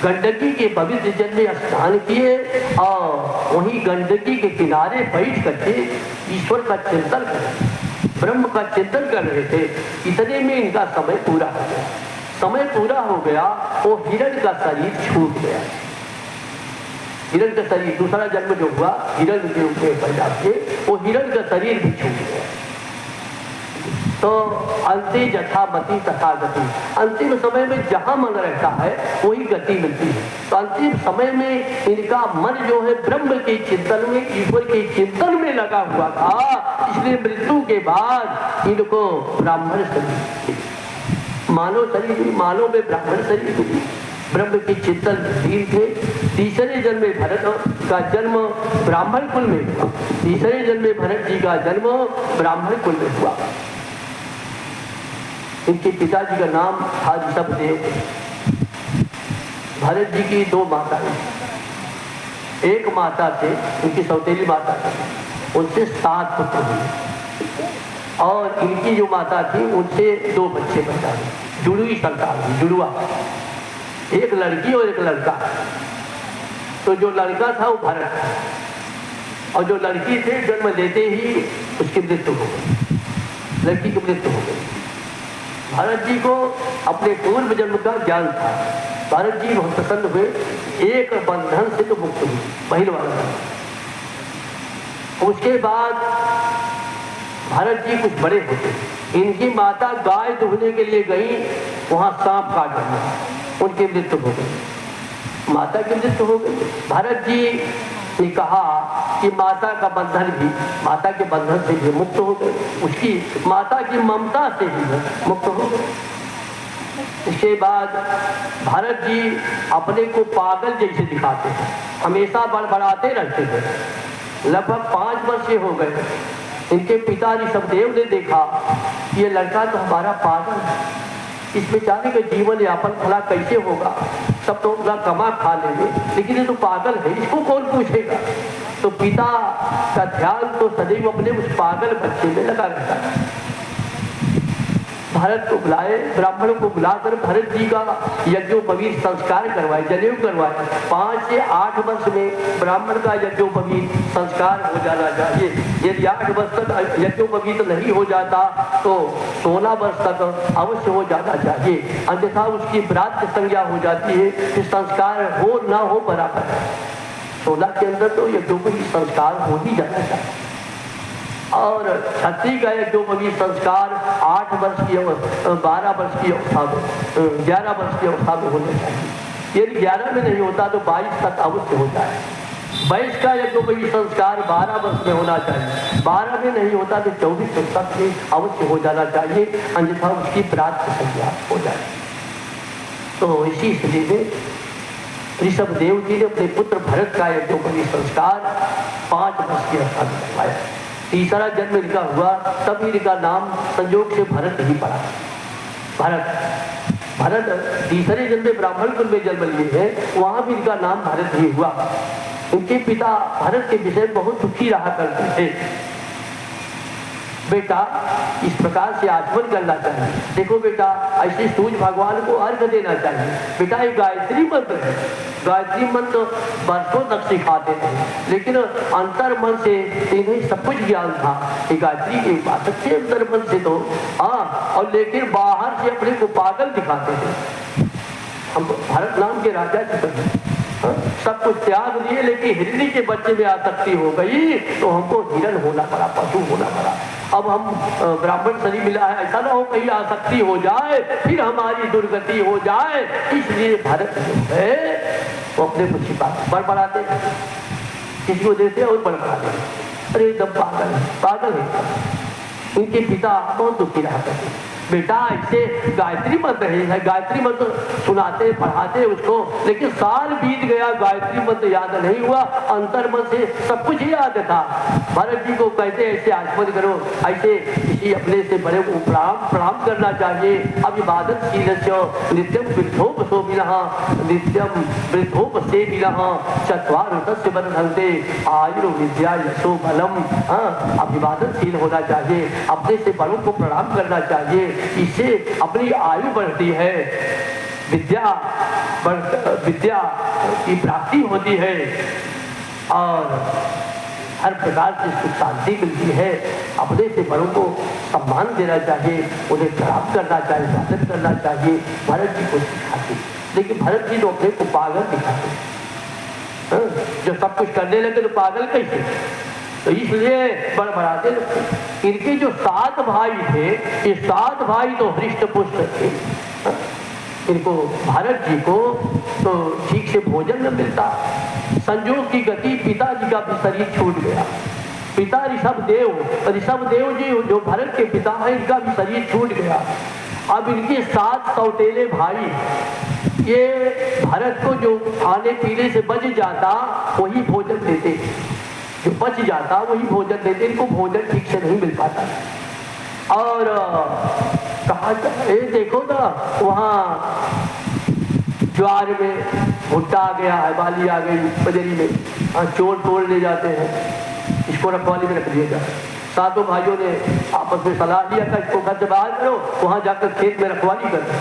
गंडकी के पवित्र जल में स्नान किए और वहीं गंडकी के किनारे बैठ करके ईश्वर का चिंतन कर रहे, ब्रह्म का चिंतन कर रहे थे। इतने में इनका समय पूरा हो गया। समय पूरा हो गया, वो हिरण का शरीर छूट गया। हिरण का शरीर, दूसरा जन्म जो हुआ हिरण के रूप में पैदा किए, वो हिरण का शरीर भी छूट गया। तो अंते यथा मति तथा गति, अंतिम समय में जहां मन रहता है वही गति मिलती है। तो अंतिम समय में इनका मन जो है ब्रह्म के चिंतन में, ईश्वर के चिंतन में लगा हुआ था। इसलिए मृत्यु के बाद इनको ब्राह्मण शरीर, मानव शरीर, मानव में ब्राह्मण शरीर मिली। ब्रह्म के चिंतन धीर थे। तीसरे जन्म में भरत का जन्म ब्राह्मण कुल में हुआ। तीसरे जन्म में भरत जी का जन्म ब्राह्मण कुल में हुआ। इनके पिताजी का नाम था ऋषभदेव। भरत जी की 2 माताएं, एक माता से उनकी सौतेली माता थी, उनसे 7 पुत्र हुए और इनकी जो माता थी उनसे 2 बच्चे पैदा हुए। जुड़वी संतान हुई, जुड़वा, एक लड़की और एक लड़का। तो जो लड़का था वो भरत था और जो लड़की थे जन्म लेते ही उसकी मृत्यु हो गई, लड़की की मृत्यु हो गई। भरत जी को अपने पूर्व जन्म का ज्ञान था। भरत जी बहुत प्रसन्न हुए, एक बंधन से तो मुक्त हुई, पहले वाला। उसके बाद भरत जी कुछ बड़े होते, इनकी माता गाय दुहने के लिए गई, वहां सांप काट दिया, उनकी मृत्यु हो गई, माता की मृत्यु हो गई। भरत जी ने कहा कि माता का बंधन भी, माता के बंधन से भी मुक्त हो गए, उसकी माता की ममता से भी मुक्त हो गए। इसके बाद भरत जी अपने को पागल जैसे दिखाते हैं, हमेशा बड़बड़ाते रहते थे। लगभग 5 वर्ष हो गए, इनके पिता ऋषभदेव ने देखा ये लड़का तो हमारा पागल है, इस बेचारे का जीवन यापन भला कैसे होगा, सब तो उनका कमा खा लेंगे, लेकिन ये तो पागल है, इसको कौन पूछेगा। तो पिता का ध्यान तो सदैव अपने उस पागल बच्चे में लगा रहता है। भरत को बुलाए, ब्राह्मणों को बुलाकर भरत जी का यज्ञोपवीत संस्कार करवाए, जनेऊ करवाए। 5 से 8 वर्ष में ब्राह्मण का यज्ञोपवीत संस्कार हो जाना चाहिए। यदि 8 वर्ष तक यज्ञोपवीत नहीं हो जाता तो 16 वर्ष तक अवश्य हो जाना चाहिए, अन्यथा उसकी भ्रातृ संज्ञा हो जाती है कि संस्कार हो ना हो बराबर है। 16 के अंदर तो यज्ञोपवीत संस्कार हो ही जाना चाहिए। और क्षत्रिय का यज्ञोपवीत संस्कार 8 वर्ष की 12 वर्ष की अवस्था में, 11 वर्ष की अवस्था में होना चाहिए। यदि 11 में नहीं होता तो 22 तक अवश्य हो जाए। वैश्य का यज्ञोपवीत संस्कार 12 वर्ष में होना चाहिए, 12 में नहीं होता तो 24 तक में अवश्य हो जाना चाहिए, अन्यथा उसकी प्राप्त संज्ञा हो जाए। तो इसी स्थिति में ऋषभदेव जी ने अपने पुत्र भरत का यज्ञोपवीत संस्कार 5 वर्ष की अवस्था में करवाया। तीसरा जन्म इनका हुआ, तब इनका नाम संयोग से भरत ही पड़ा। भरत तीसरे जन्म में ब्राह्मण कुल में जन्म लिए हैं, वहां भी इनका नाम भरत ही हुआ। उनके पिता भरत के विषय बहुत दुखी रहा करते थे। बेटा इस प्रकार से आचमन करना चाहिए, देखो बेटा ऐसे सूर्य भगवान को अर्घ देना चाहिए। बेटा ये गायत्री मंत्र है, गायत्री मंत्र वर्षों तक सिखाते थे, लेकिन अंतर मन से इन्हें सब कुछ ज्ञान था कि गायत्री के उपासक थे अंतर मन से तो और लेकिन बाहर से अपने को पागल दिखाते थे। हम भरत नाम के राजा थे, सब कुछ त्याग दिए, लेकिन हिरणी के बच्चे में आसक्ति हो गई तो हमको हिरण होना पड़ा, पशु होना पड़ा। अब हम ब्राह्मण शरीर मिला है, ऐसा ना हो कहीं आसक्ति हो जाए फिर हमारी दुर्गति हो जाए, इसलिए भरत जो है वो अपने को छिपा बड़बड़ाते, किसी को देते और बड़बड़ाते, अरे एकदम पागल है, पागल है। इनके पिता बहुत दुखी रहा करते, बेटा ऐसे गायत्री मंत्र है, गायत्री मंत्र सुनाते पढ़ाते उसको, लेकिन साल बीत गया गायत्री मंत्र याद नहीं हुआ, अंतर मन से सब कुछ याद था। भरत जी को कहते ऐसे आचमन करो, ऐसे किसी अपने से बड़े को प्रणाम करना चाहिए। अब इबादत नित्यम वृद्धोपशोभिनः नित्यम वृद्धोपसेविनः चत्वारो तस्य वर्धन्ते आयुर्विद्या यशो बलम। अब इबादतशील होना चाहिए, अपने से बड़ों को प्रणाम करना चाहिए, इससे अपनी आयु बढ़ती है, विद्या की प्राप्ति होती है और हर प्रकार से सुख शांति मिलती है। अपने से बड़ों को सम्मान देना चाहिए, उन्हें प्रणाम करना चाहिए, स्वागत करना चाहिए। भरत जी को सिखाते, लेकिन भरत जी तो अपने को पागल दिखाते, जो सब कुछ करने लगे तो पागल कैसे, तो इसलिए बड़बड़ाते। इनके जो 7 भाई थे, ये 7 भाई तो हृष्ट पुष्ट थे। इनको भरत जी को तो ठीक से भोजन न मिलता, संयोग की गति पिताजी का भी शरीर छूट गया। पिता ऋषभदेव जी जो भरत के पिता हैं, इनका भी शरीर छूट गया। अब इनके 7 सौतेले भाई, ये भरत को जो खाने पीने से बच जाता वही भोजन देते, जो बच जाता वही भोजन देते, इनको भोजन ठीक से नहीं मिल पाता। और कहा ए देखो ना वहाँ ज्वार में भुट्टा आ गया है, बाली आ गई बजरी में, हाँ चोर तोड़ ले जाते हैं, इसको रखवाली में रख दिया जाए। सातों भाइयों ने आपस में सलाह लिया था इसको घर से बाहर करो, वहाँ जाकर खेत में रखवाली करो।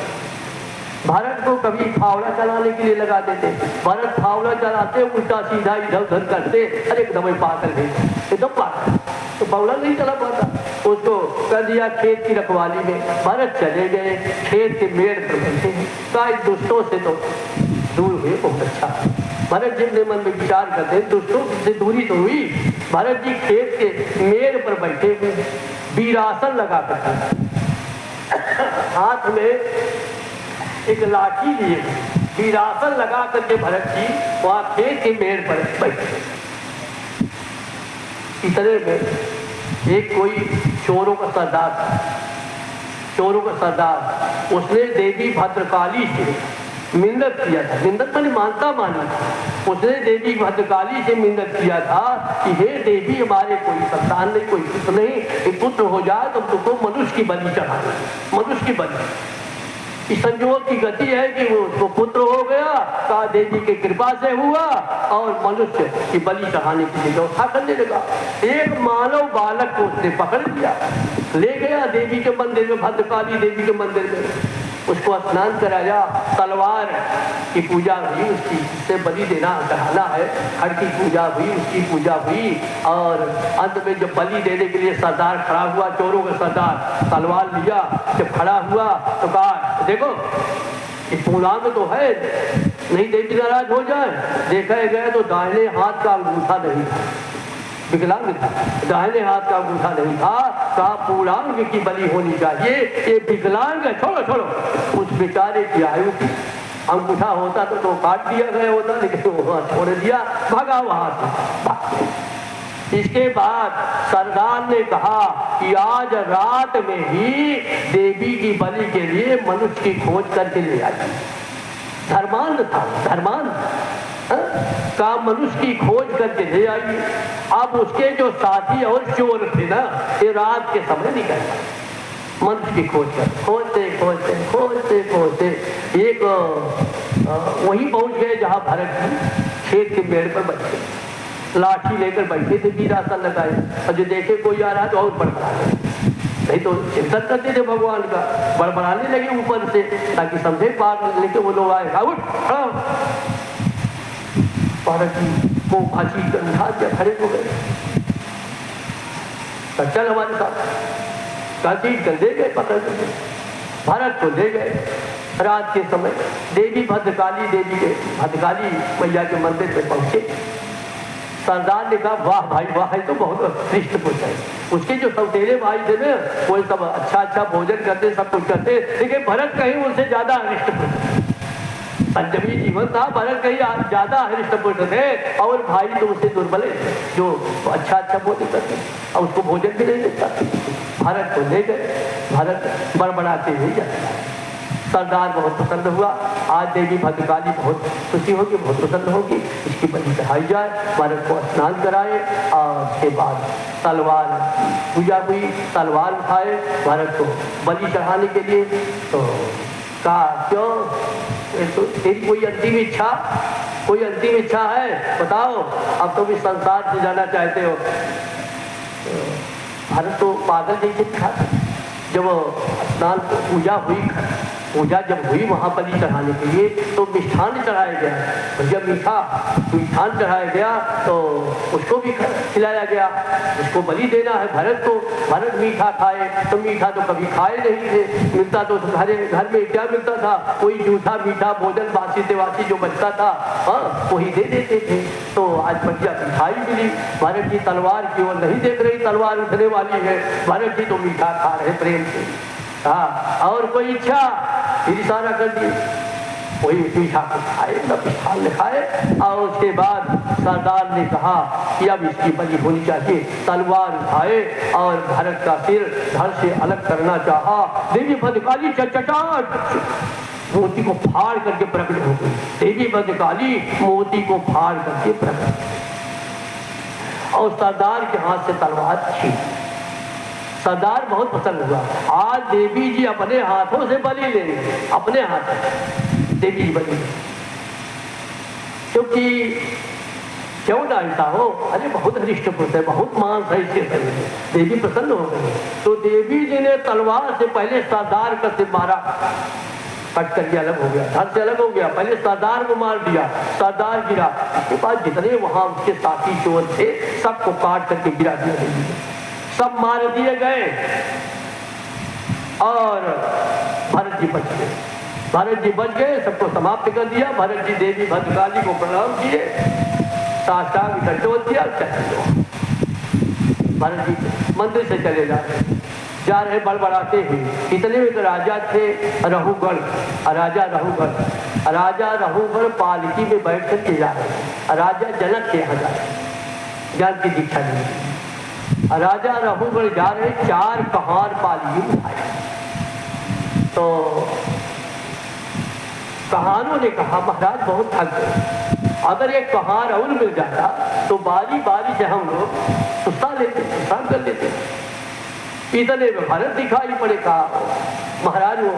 भारत को कभी फावड़ा चलाने के लिए लगा देते, भारत फावड़ा चलाते उल्टा सीधा इधर उधर करते, अरे एकदम पागल है, एकदम पागल, तो फावड़ा नहीं चला पाता, उसको कर दिया खेत की रखवाली में। भारत चले गए, खेत के मेड़ पर बैठे हैं, कहा दुष्टों से तो दूर हुए, बहुत अच्छा। भरत जी अपने मन में विचार करते दुष्टों से दूरी तो हुई। भरत जी खेत के मेड़ पर बैठे हुए, वीरासन लगा कर, हाथ में एक लाठी लिए, वीरासन लगा करके भरत जी वहां खेत के मेड़ पर बैठे। इतने में एक कोई चोरों का सरदार था, चोरों का सरदार, उसने देवी भद्रकाली से मिन्नत किया था, मिन्नत मैंने मानता माना था, उसने देवी भद्रकाली से मिन्नत किया था कि हे देवी हमारे कोई संतान नहीं, कोई पुत्र नहीं, एक पुत्र हो जाए तो तुमको मनुष्य की बलि चढ़ाना, मनुष्य की बलि। इस संजोग की गति है कि वो उसको पुत्र हो गया, कहा देवी की कृपा से हुआ, और मनुष्य की बलि चढ़ाने के लिए व्यवस्था करने लगा। एक मानव बालक को उसने पकड़ लिया, ले गया देवी के मंदिर में, भद्रकाली देवी के मंदिर में, उसको स्नान कराया, तलवार की पूजा हुई उसकी, उससे बलि देना चढ़ाना है, हर की पूजा हुई, उसकी पूजा हुई, और अंत में जब बलि देने के लिए सरदार खड़ा हुआ, चोरों का सरदार तलवार लिया, जब खड़ा हुआ तो कहा देखो इस पूरा में तो है, नहीं देवी नाराज हो जाए। देखा गया तो दाहिने हाथ का अंगूठा नहीं था, विकलांग था, दाहिने हाथ का अंगूठा नहीं था, कहा पूर्णांग की बलि होनी चाहिए, ये विकलांग है, छोड़ो छोड़ो। उस बेचारे की आयु की अंगूठा होता तो काट दिया गया होता, लेकिन वो छोड़ दिया, भागा वहां से। इसके बाद सरदार ने कहा कि आज रात में ही देवी की बलि के लिए मनुष्य की खोज करके ले आई। धर्मांध था, धर्मांध का मनुष्य की खोज करके ले आई। अब उसके जो साथी और चोर थे ना, ये रात के समय निकल गए मनुष्य की खोज कर, खोजते खोजते खोजते खोजते एक वहीं पहुंच गए जहां भरत जी खेत के मेड़ पर बैठे, लाठी लेकर बैठे थे, वीरासन लगाए, और जो देखे कोई आ रहा है तो और बड़बड़ा गए, नहीं तो चिंतन करते थे भगवान का, बड़बड़ाने लगे ऊपर से ताकि समझे पागल, लेके वो लोग आए, भारत जी को फांसी कर उठा दिया, खड़े हो गए, चल हमारे साथ, काशी कर दे गए, पकड़ कर भारत को ले गए। रात के समय देवी भद्रकाली देवी के, भद्रकाली मैया के मंदिर में पहुंचे। सरदार ने कहा वाह भाई वाह, तो बहुत श्रेष्ठ पुरुष है। उसके जो सौतेले भाई थे ना, वो सब अच्छा अच्छा भोजन करते, सब कुछ करते, लेकिन भरत कहीं उनसे ज्यादा हृष्ट पुरुष, पंचमी जीवन था, भरत कहीं ज्यादा हृष्ट पुरुष थे, और भाई तो उससे दुर्बल है जो अच्छा अच्छा भोजन करते और उसको भोजन भी नहीं देता। भारत को ले गए, भारत बड़बड़ाते हुए जाता। सरदार बहुत प्रसन्न हुआ, आज देवी भद्रकाली बहुत खुशी होगी, बहुत प्रसन्न होगी, इसकी बलि चढ़ाई जाए, भारत को स्नान कराए, और उसके बाद तलवार पूजा हुई, तलवार उठाए भारत को बलि चढ़ाने के लिए। तो कहा क्यों, तो तेरी कोई अंतिम इच्छा, कोई अंतिम इच्छा है बताओ, अब तुम इस संसार से जाना चाहते हो। भारत तो पागल जैसे था, जब स्नान पूजा हुई, पूजा जब हुई वहाँ बलि चढ़ाने के लिए, तो मिष्ठान चढ़ाया गया, और जब मिष्ठान चढ़ाया गया तो उसको भी खिलाया गया, उसको बलि देना है भरत को। भरत मीठा खाए, तो मीठा तो कभी खाए नहीं थे, मिलता तो घर में क्या मिलता था, कोई जूठा मीठा भोजन बासी से वासी जो बचता था, हाँ वही दे देते थे। तो आज बढ़िया मिठाई मिली, भरत जी तलवार की ओर नहीं देख रही, तलवार उठने वाली है, भरत जी तो मीठा खा रहे प्रेम से। हाँ, और कोई इच्छा, फिर इशारा कर दी, वही मीठा को खाए, मिष्ठान ने खाए, और उसके बाद सरदार ने कहा कि अब इसकी बलि होनी चाहिए। तलवार उठाए और भरत का सिर धड़ से अलग करना चाहा, देवी भद्रकाली चचाट मोती को फाड़ करके प्रकट हो गई। देवी भद्रकाली मोती को फाड़ करके प्रकट, और सरदार के हाथ से तलवार छीन, सरदार बहुत प्रसन्न हुआ। आज देवी जी अपने हाथों से बलि लेंगे, अपने हाथों देवी जी बलि, क्योंकि क्यों ना ऐसा हो, अरे बहुत हृष्ट पुरुष है, बहुत मान है इसके शरीर में। देवी प्रसन्न हो गई तो देवी जी ने तलवार से पहले सरदार का सिर मारा, कट करके अलग हो गया, धड़ से अलग हो गया। पहले सरदार को मार दिया, सरदार गिरा, उसके बाद जितने वहां उसके साथी चोर थे सबको काट करके गिरा दिया देवी ने, सब मार दिए गए और भरत जी बच गए। भरत जी बच गए, सबको समाप्त कर दिया। भरत जी देवी भद्रकाली को प्रणाम किए, साष्टांग दंडवत किया, चले। भरत जी मंदिर से चले जा रहे बड़बड़ाते हैं। इतने में राजा थे रघुगढ़, राजा रघुगढ़ पालकी में बैठ कर के जा रहे। राजा जनक के यहाँ जा रहे, ज्ञान की दीक्षा ली। राजा रघुगढ़ जा रहे, 4 कहार पालकी उठाए। तो कहानों ने कहा महाराज बहुत थक गए, अगर एक कहार और मिल जाता तो बारी बारी से हम लोग सुस्ता लेते, विश्राम कर लेते। इतने में भरत दिखाई पड़े, कहा महाराज वो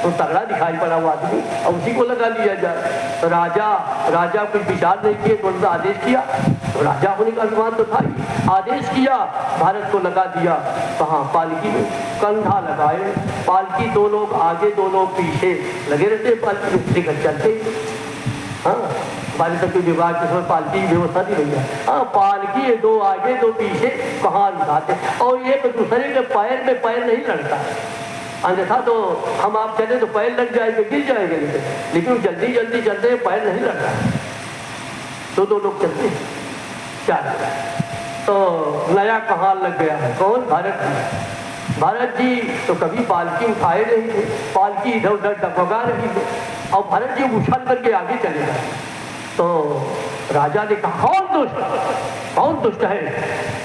तो तगड़ा दिखाई पड़ा वो आदमी, और उसी को लगा लिया जाए। तो राजा कुछ विचार नहीं किए, तुरंत आदेश किया। तो राजा होने का अभिमान तो था ही, आदेश किया, भारत को लगा दिया। कहाँ? पालकी में कंधा लगाए, पालकी 2 लोग आगे 2 लोग पीछे लगे रहते, पालकी में लेकर चलते। हाँ, बालिका के विभाग के समय पालकी की व्यवस्था दी गई है। हाँ, पालकी 2 आगे 2 पीछे कहाँ उठाते, और एक दूसरे के पैर में पैर नहीं लड़ता, अन्यथा तो हम आप चले तो पैर लग जाएंगे, गिर जाएंगे, लेकिन जल्दी जल्दी चलते हैं, पैर नहीं लड़ता। 2 लोग चलते हैं, 4। तो नया कहाँ लग गया है, कौन? भरत जी। भरत जी तो कभी पालकी उठाए नहीं थे, पालकी इधर उधर डगमगा रही थी, और भरत जी उछल करके आगे चले गए। तो राजा ने कहा कौन दुष्ट है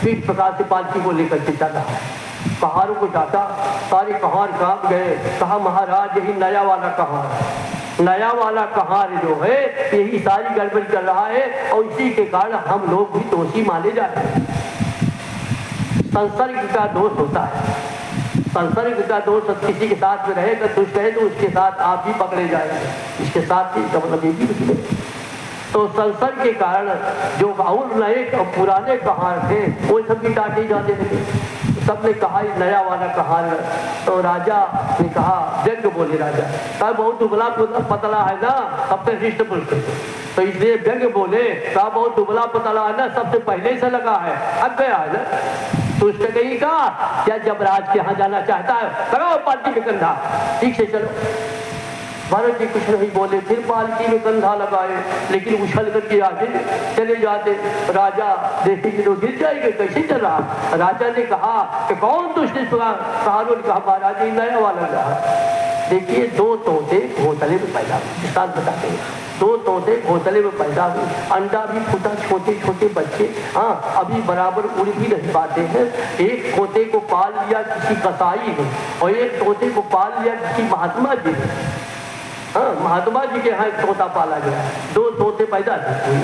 इस प्रकार से पालकी को लेकर के चल रहा है। कहारों को जाता, सारे कहार कांप गए। कहा महाराज यही नया वाला कहार जो है यही सारी गड़बड़ कर रहा है, और इसी के कारण हम लोग भी दोषी माने जाते हैं। संसर्ग का दोष होता है, संसर्ग का दोष किसी के साथ में रहेगा, दुष्ट है तो उसके साथ आप भी पकड़े जाएंगे, इसके साथ ही मतलब एक ही। तो संसर्ग के कारण जो और नए पुराने कहार थे वो सब भी डांटे जाते थे। सबने कहा नया वाला कहार। तो राजा ने कहा, व्यंग बोले राजा, कहा बहुत दुबला पतला है ना, सबसे हृष्ट पुरुष, तो इसलिए व्यंग बोले, कहा बहुत दुबला पतला है ना, सबसे पहले से लगा है, अब गया है ना। तो उसने कही कहा क्या जबराज के यहाँ जाना चाहता है, लगाओ पालकी में कंधा, ठीक से चलो। भरत जी कुछ नहीं बोले, फिर पालकी में कंधा लगाए, लेकिन उछल करके आगे चले जाते। राजा देखे कि लोग गिर जाएंगे, कैसे चल रहा। राजा ने कहा कि कौन दुष्ट कहानों ने कहा महाराज ये नया वाला रहा। देखिए 2 तोते घोंसले में पैदा हुए, साथ बताते हैं 2 तोते घोंसले में पैदा हुए, अंडा भी फूटा, छोटे छोटे बच्चे, हाँ अभी बराबर उड़ भी नहीं पाते हैं। एक तोते को पाल लिया किसी कसाई ने, और एक तोते को पाल लिया किसी महात्मा जी ने। हाँ, महात्मा जी के यहाँ एक तोता पाला गया, 2 तोते पैदा थे।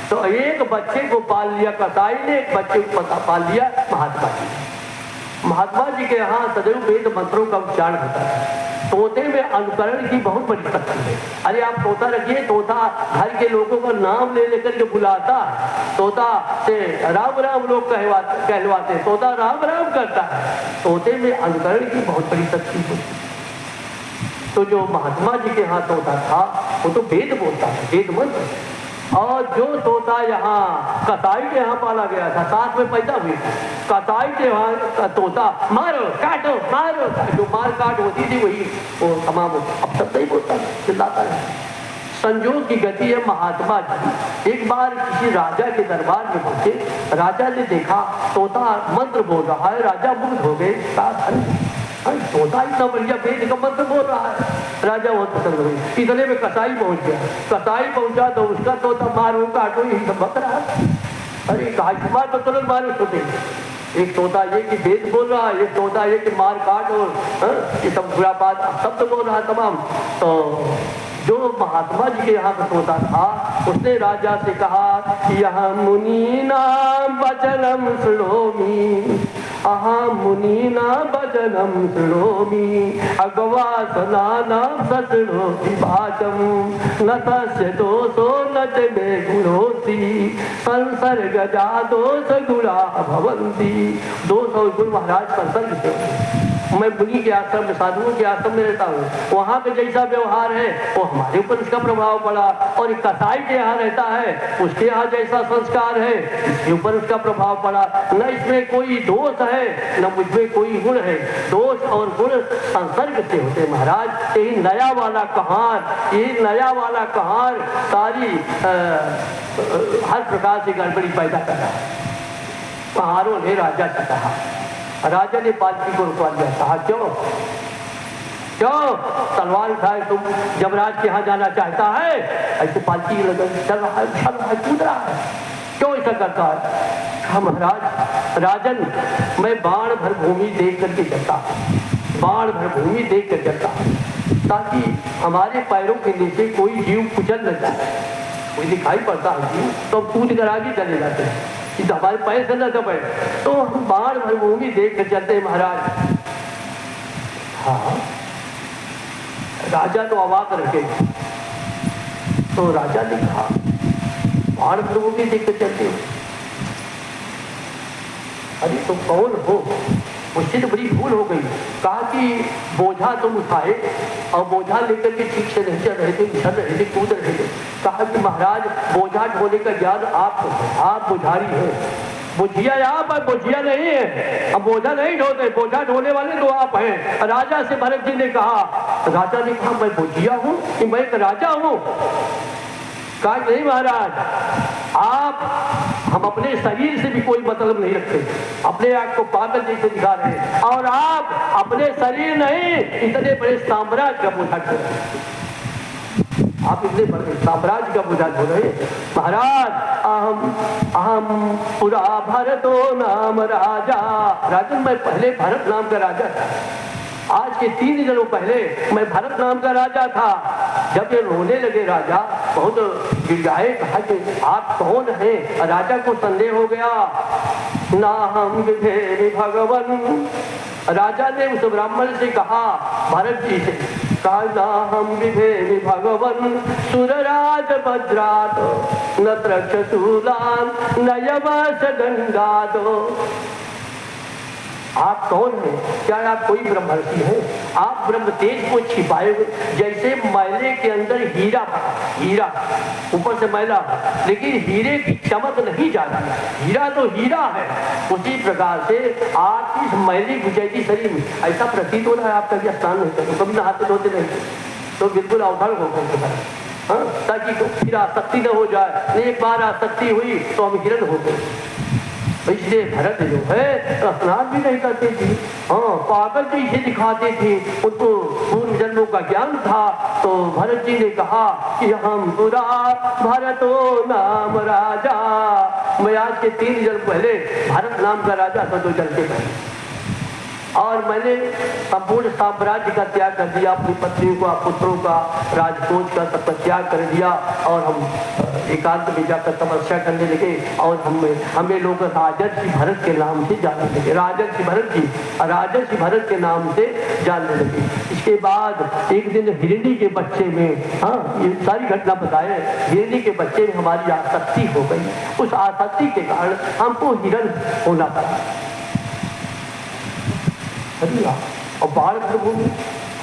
तो एक बच्चे को पाल लिया कसाई ने, एक बच्चे को पाल लिया महात्मा जी। महात्मा जी के यहाँ सदैव वेद मंत्रों का उच्चारण होता है। तोते में अनुकरण की बहुत बड़ी शक्ति है। अरे आप तोता रखिए, तोता घर के लोगों का नाम ले लेकर के बुलाता है, तोता से राम राम लोग कहलवाते, तोता राम राम करता है। तोते में अनुकरण की बहुत बड़ी शक्ति होती है। तो जो महात्मा जी के यहाँ तोता था वो तो वेद बोलता है, वेद मंत्र। और जो तोता यहाँ कसाई के यहाँ पाला गया था, साथ में पैदा हुई, कसाई के यहाँ तोता मारो काटो मारो, जो मार काट होती थी वही वो तमाम अब सब नहीं बोलता, चिल्लाता है। संयोग की गति है। महात्मा जी एक बार किसी राजा के दरबार में पहुंचे, राजा ने देखा तोता मंत्र बोल रहा है, राजा मुग्ध हो गए, तोता इतना बढ़िया वेद का मंत्र बोल रहा है। राजा बहुत पसंद हुई। इतने में कसाई पहुंच गया, कसाई पहुंचा तो उसका तोता मारो काटो यही सब बक रहा है। अरे कहा तो तुरंत मारो सोते, एक तोता ये कि वेद बोल रहा है, एक तोता ये कि मार काट और ये सब बुरा बात शब्द बोल रहा है तमाम। तो जो महात्मा जी के यहाँ का तोता था उसने राजा से कहा यह मुनि नाम वचनम सुनोमी, अहं मुनीना वचनं शृणोमि अगवासनानां सशृणोति वाचं न तस्य दोषो न च मे गुणोऽस्ति संसर्गजा दोषगुणा भवन्ति। दोष और गुण महाराज संसर्ग से मैं मुनि के आश्रम में साधुओं के आश्रम में रहता हूँ, वहाँ पे जैसा व्यवहार है वो हमारे ऊपर उसका प्रभाव पड़ा, और एक कसाई के यहाँ रहता है उसके यहाँ जैसा संस्कार है इसके ऊपर उसका प्रभाव पड़ा। न इसमें कोई दोष है न मुझमें कोई गुण है, दोष और गुण संसर्ग से होते महाराज। यही नया वाला कहार, यही नया वाला कहार सारी हर प्रकार से गड़बड़ी पैदा कर रहा है। कहारों ने राजा से कहा, राजा ने पालकी को रुकवा दिया, कहा क्यों तलवार उठाए तुम जमराज के यहाँ जाना चाहता है? ऐसे पालकी चल रहा है कूद रहा है, क्यों ऐसा करता है? कहा महाराज राजन मैं बाण भर भूमि देख करके चलता हूँ, बाण भर भूमि देख कर चलता हूँ ताकि हमारे पैरों के नीचे कोई जीव कुचल न जाए। कोई दिखाई पड़ता है जीव तो हम कूद कर आगे चले जाते हैं कि हमारे पैर से न दबे, तो हम बाण भर भूमि देख कर चलते हैं महाराज। हाँ राजा तो अवाक रखे, तो राजा ने कहा बाण भर भूमि देख कर चलते हो, अरे तुम कौन हो? मुझसे तो बड़ी भूल हो गई। कहा कि बोझा तुम उठाए और बोझा लेकर के ठीक से नहीं चल रहे थे, उछल रहे थे, कूद रहे थे। कहा कि महाराज बोझा ढोने का ज्ञान आपको है, आप बुझारी है, बुझिया आप है, बुझिया नहीं है। अब बोझा नहीं ढोते, बोझा ढोने वाले तो आप हैं। राजा से भरत जी ने कहा, राजा ने कहा मैं बुझिया हूँ कि मैं एक राजा हूँ? कहा नहीं महाराज आप, हम अपने शरीर से भी कोई मतलब नहीं रखते, अपने आप को पागल जैसे दिखा रहे हैं, और आप अपने शरीर नहीं इतने बड़े साम्राज्य का बोझा ढो रहे हैं, आप इतने बड़े साम्राज्य का बोझा ढो रहे हैं। महाराज अहम पुरा भरतो नाम राजा, राजन मैं पहले भरत नाम का राजा था, आज के 3 दिनों पहले मैं भरत नाम का राजा था। जब ये रोने लगे राजा बहुत गिड़गिड़ाए, कहा कि आप कौन हैं? राजा को संदेह हो गया। ना हम विधे भगवन, राजा ने उस ब्राह्मण से कहा, भरत जी से कहा, ना हम विधे भगवन सुरराज वज्रात न त्रक्षशूलान न यमस दंडादो। आप कौन हैं? क्या आप कोई ब्रह्मर्षि हैं? आप ब्रह्म तेज को छिपाए हुए, जैसे मैले के अंदर हीरा, हीरा ऊपर से मैला लेकिन हीरे की चमक नहीं जाती, हीरा तो हीरा है, उसी प्रकार से आप इस मैली गुजैती शरीर में ऐसा प्रतीत हो रहा है आप कभी स्नान नहीं करते, कभी नहाते धोते नहीं, तो बिल्कुल अवधान हो गए, हाँ, ताकि फिर आसक्ति न हो जाए। एक बार आसक्ति हुई तो हम हिरण हो गए। इसलिए भरत जो है स्नान भी नहीं करते थे, हाँ पागल जैसे दिखाते थे, उनको पूर्व जन्मों का ज्ञान था। तो भरत जी ने कहा कि हम बुरा भरतो नाम राजा, मैं आज के 3 जन्म पहले भरत नाम का राजा था, 2 जन्म के पहले, और मैंने संपूर्ण साम्राज्य का त्याग कर दिया, अपनी पत्नियों का, पुत्रों का, राजकोष का सबका त्याग कर दिया, और हम एकांत में जाकर तपस्या करने लगे, और हमें लोग राजर्षि भरत के नाम से जानने लगे, राजर्षि भरत जी, राजर्षि भरत के नाम से जानने लगे। इसके बाद एक दिन हिरणी के बच्चे में, हाँ ये सारी घटना बताए, हिरणी के बच्चे में हमारी आसक्ति हो गई, उस आसक्ति के कारण हमको हिरण होना पड़ा। और बाढ़ भूमि,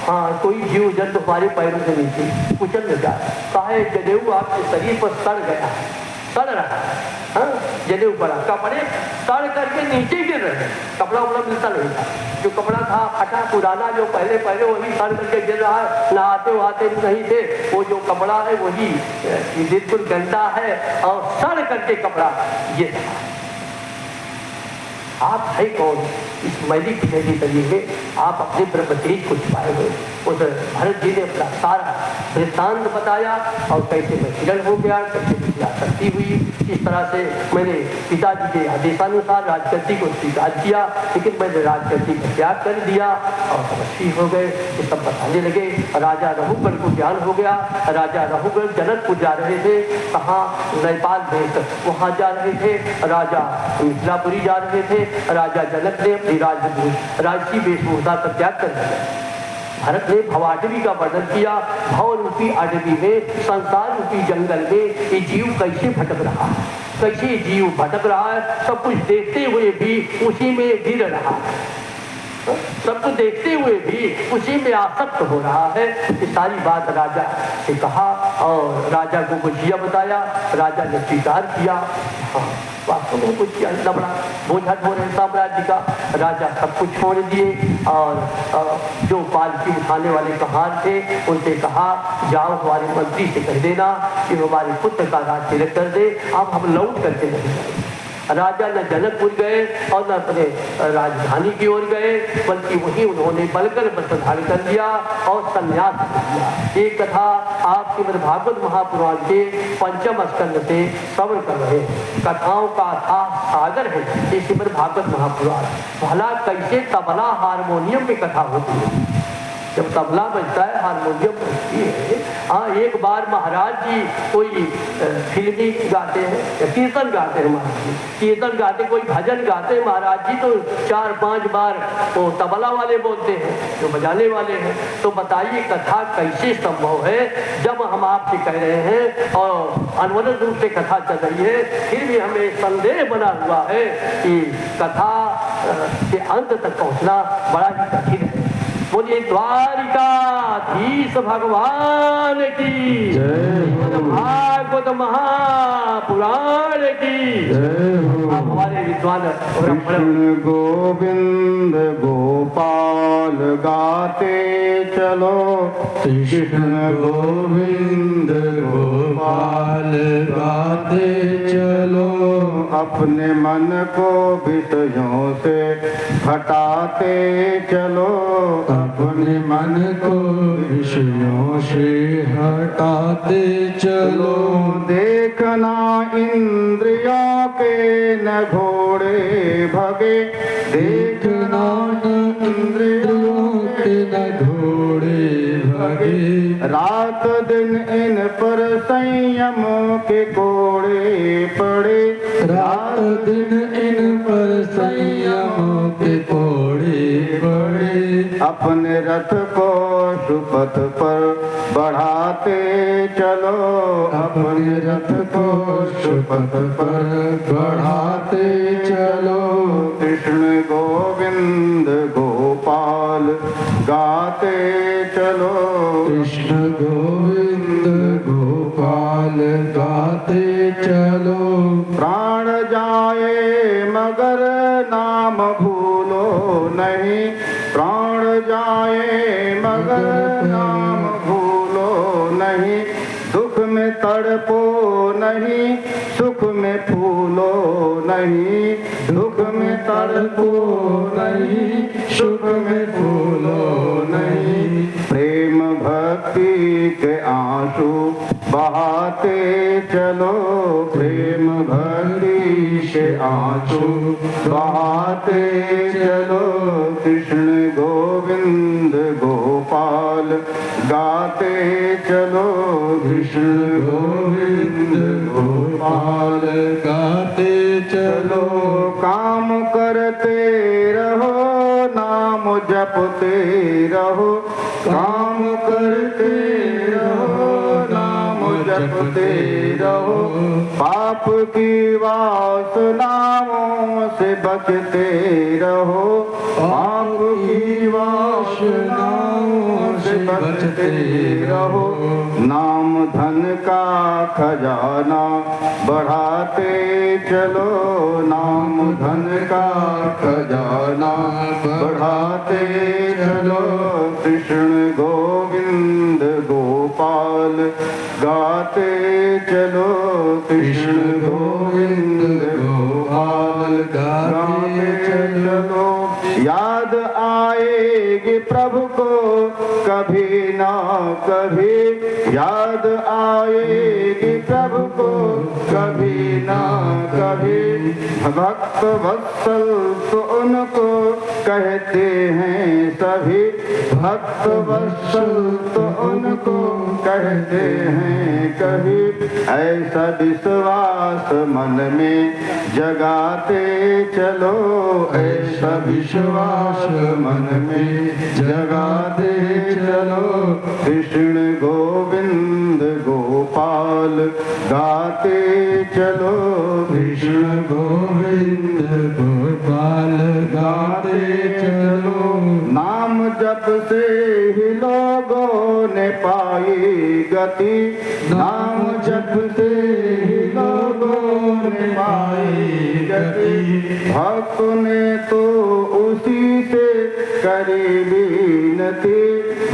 हाँ कोई जीव जंतु हमारे पैरों से नीचे कुचल न जाए। कहा जनेऊ आपके शरीर पर सड़ गया, सड़ रहा है, हाँ जनेऊ पड़ा, कपड़े सड़ करके नीचे गिर रहे, कपड़ा उपड़ा मिलता नहीं था, जो कपड़ा था फटा पुराना जो पहले वही सड़ करके गिर रहा है, नहाते वहाते नहीं थे, वो जो कपड़ा है वही बिल्कुल गंदा है और सड़ करके कपड़ा गिर रहा है। आप है कौन? इस मैली कुचैली शरीर में आप अपने ब्रह्म तेज को छिपाए हुए। उस भरत जी ने अपना सारा वृत्तांत बताया, और कैसे मैं हिरण हो गया, कैसे मुझे आसक्ति हुई, इस तरह तरह से मैंने पिताजी के आदेशानुसार राजगद्दी को स्वीकार किया, लेकिन मैंने राजगद्दी का त्याग कर दिया और तपस्वी हो गए। ये सब बताने लगे। राजा रघुगण को ज्ञान हो गया। राजा रघुगण जनकपुर जा रहे थे, कहाँ नेपाल देश, वहाँ जा रहे थे। राजा मिथिलापुरी जा रहे थे। राजा जनक ने अपनी राजसी वेशभूषा का त्याग कर दिया। भरत ने भवाटवी का वर्णन किया। भव रूपी अडवी में, संसार रूपी जंगल में ये जीव कैसे भटक रहा है, कैसे जीव भटक रहा है। सब कुछ देखते हुए भी उसी में गिर रहा है, सब कुछ देखते हुए भी उसी में आसक्त हो रहा है। ये सारी बात राजा से कहा और राजा को कुछ यह बताया। राजा ने स्वीकार किया। हाँ, वास्तव में कुछ इतना बड़ा बोझा हो रहे साम्राज्य का। राजा सब कुछ छोड़ दिए और जो पालकी उठाने वाले कहार थे उनसे कहा, जाओ हमारे मंत्री से कह देना कि हमारे पुत्र का राज तिलक कर दे, अब हम लौट करके नहीं जाएंगे। राजा न जनकपुर गए और न अपने राजधानी की ओर गए, बल्कि वहीं उन्होंने बलकर वस्त्र धारण कर लिया और संन्यास कर दिया। एक कथा आप श्रीमद् भागवत महापुराण के 5वें स्कंद से श्रवण कर रहे हैं। कथाओं का सागर है ये श्रीमद् भागवत महापुराण। भला कैसे तबला हारमोनियम में कथा होती है। जब तबला बजता है, हारमोनियम बजती है। हाँ, एक बार महाराज जी कोई फिल्मी गाते हैं या कीर्तन गाते हैं, महाराज जी कीर्तन गाते, कोई भजन गाते हैं महाराज जी, तो 4-5 बार वो तबला वाले बोलते हैं जो बजाने वाले हैं। तो बताइए कथा कैसे संभव है जब हम आपसे कह रहे हैं और अनवरत रूप से कथा चल रही है, फिर भी हमें संदेह बना हुआ है कि कथा के अंत तक पहुँचना बड़ा ही कठिन है। बोलिए द्वारिकाधीश भगवान की जय, भागवत महापुराण की जय। हमारे विद्वान कृष्ण गोविंद गोपाल गाते चलो, कृष्ण गोविंद गोपाल गाते चलो। अपने मन को विषयों से हटाते चलो, अपने मन को विषयों से हटाते चलो। देखना इंद्रियों के न घोड़े भगे, देखना इंद्रियों के न घोड़े भगे। रात दिन इन पर संयम के कोड़े पड़े, रात दिन इन पर संयम के कोड़े पड़े। अपने रथ को सुपथ पर बढ़ाते चलो, अपने रथ को सुपथ पर बढ़ाते चलो। कृष्ण गोविंद गोपाल गाते चलो, कृष्ण गोविंद गोपाल गाते चलो। प्राण जाए मगर नाम भूलो नहीं, प्राण जाए मगर नाम भूलो नहीं। दुख में तड़पो नहीं, सुख में फूलो नहीं, दुख में तड़पो नहीं, सुख में फूलो नहीं। प्रेम भक्ति के आंसू बहाते चलो, प्रेम भक्ति के आंसू बहाते चलो। कृष्ण गोविंद गोपाल गाते चलो, कृष्ण गोविंद गोपाल गाते चलो। काम करते रहो, नाम जपते रहो, काम करते रहो, नाम जपते रहो। पाप की वासनाओं से बचते रहो, पाप की वासनाओं से बचते रहो। नाम धन का खजाना बढ़ाते चलो, नाम धन का खजाना बढ़ाते चलो। कृष्ण गोविंद गोपाल गाते चलो, कृष्ण गोविंद गोपाल गाते चलो। याद आएगी प्रभु को कभी ना कभी याद आएगी प्रभु को कभी ना कभी भक्त वत्सल तो उनको कहते हैं सभी भक्त वत्सल तो उनको कहते हैं कभी ऐसा विश्वास मन में जगाते चलो ऐसा विश्वास मन में जगाते चलो कृष्ण गोविंद गोपाल गाते चलो कृष्ण गोविंद गोपाल गाते चलो नाम जप से ही लोगों ने पाई गति नाम जप से ही लोगों ने पाई गति भक्त ने तो उसी से करी विनती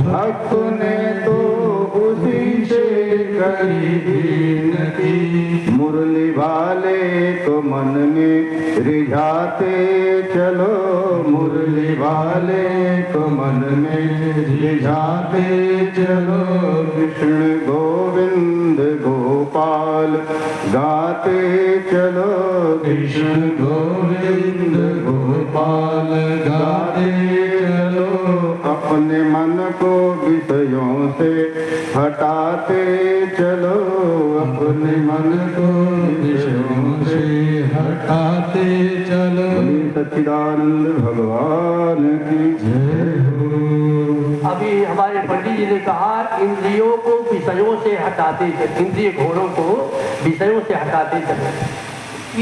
भक्त ने तो उसी से करी विनती मुरली वाले को मन में रिझाते चलो मुरली वाले को मन में रिझाते चलो कृष्ण गोविंद गोपाल गाते चलो कृष्ण गोविंद गोपाल गाते चलो अपने मन को विषयों से हटाते चलो अपने मन को विषयों से हटाते चलो सच्चिदानंद भगवान की जय हो। अभी हमारे पंडित जी ने कहा इंद्रियों को विषयों से हटाते चले इंद्रिय घोड़ों को विषयों से हटाते चले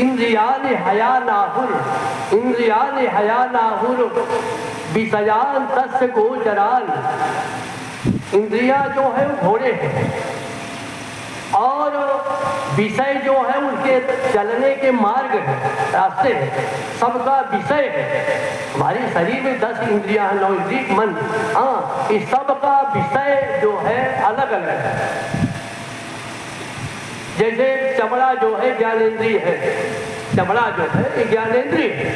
इंद्रियानि हया नाहुर इंद्रियानि हया नाहुर विषयान तस्य गोचरान इंद्रियां जो है वो घोड़े हैं और विषय जो है उनके चलने के मार्ग है रास्ते हैं सबका विषय है हमारे शरीर में 10 इंद्रियां हैं 9 इंद्रिय मन हाँ इस सबका विषय जो है अलग अलग है जैसे चमड़ा जो है ज्ञानेंद्रिय है चमड़ा जो है ये ज्ञानेंद्रिय है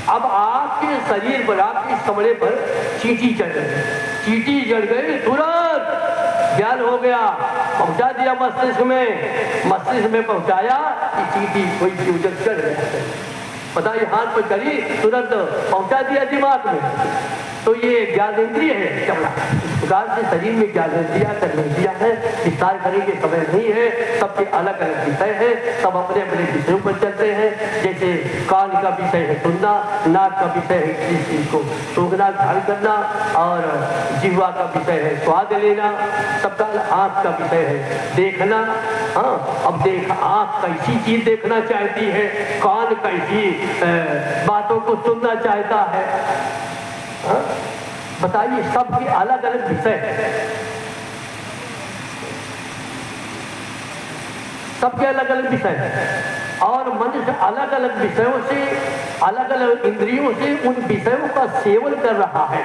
अब आपके शरीर पर आपके चमड़े पर चींटी चढ़ गई तुरंत ज्ञान हो गया पहुंचा दिया मस्तिष्क में पहुंचाया कि चींटी कोई फ्यूजन चढ़ गया पता ये हाथ पर चली तुरंत पहुंचा दिया दिमाग में तो ये ज्ञानेंद्रिय है चमड़ा इस प्रकार से शरीर में ज्ञानेंद्रिया कर्मेंद्रिया है विस्तार करने समय नहीं है सबके अलग अलग विषय है सब अपने अपने विषयों पर चलते हैं जैसे कान का विषय है सुनना नाक का विषय है किसी चीज को सूंघना घाल करना और जिह्वा का विषय है स्वाद लेना सबका आँख का विषय है देखना हाँ अब आँख कैसी चीज देखना चाहती है कान कैसी बातों को सुनना चाहता है बताइए सबके अलग अलग विषय है सबके अलग अलग विषय है और मनुष्य अलग अलग विषयों से अलग अलग इंद्रियों से उन विषयों का सेवन कर रहा है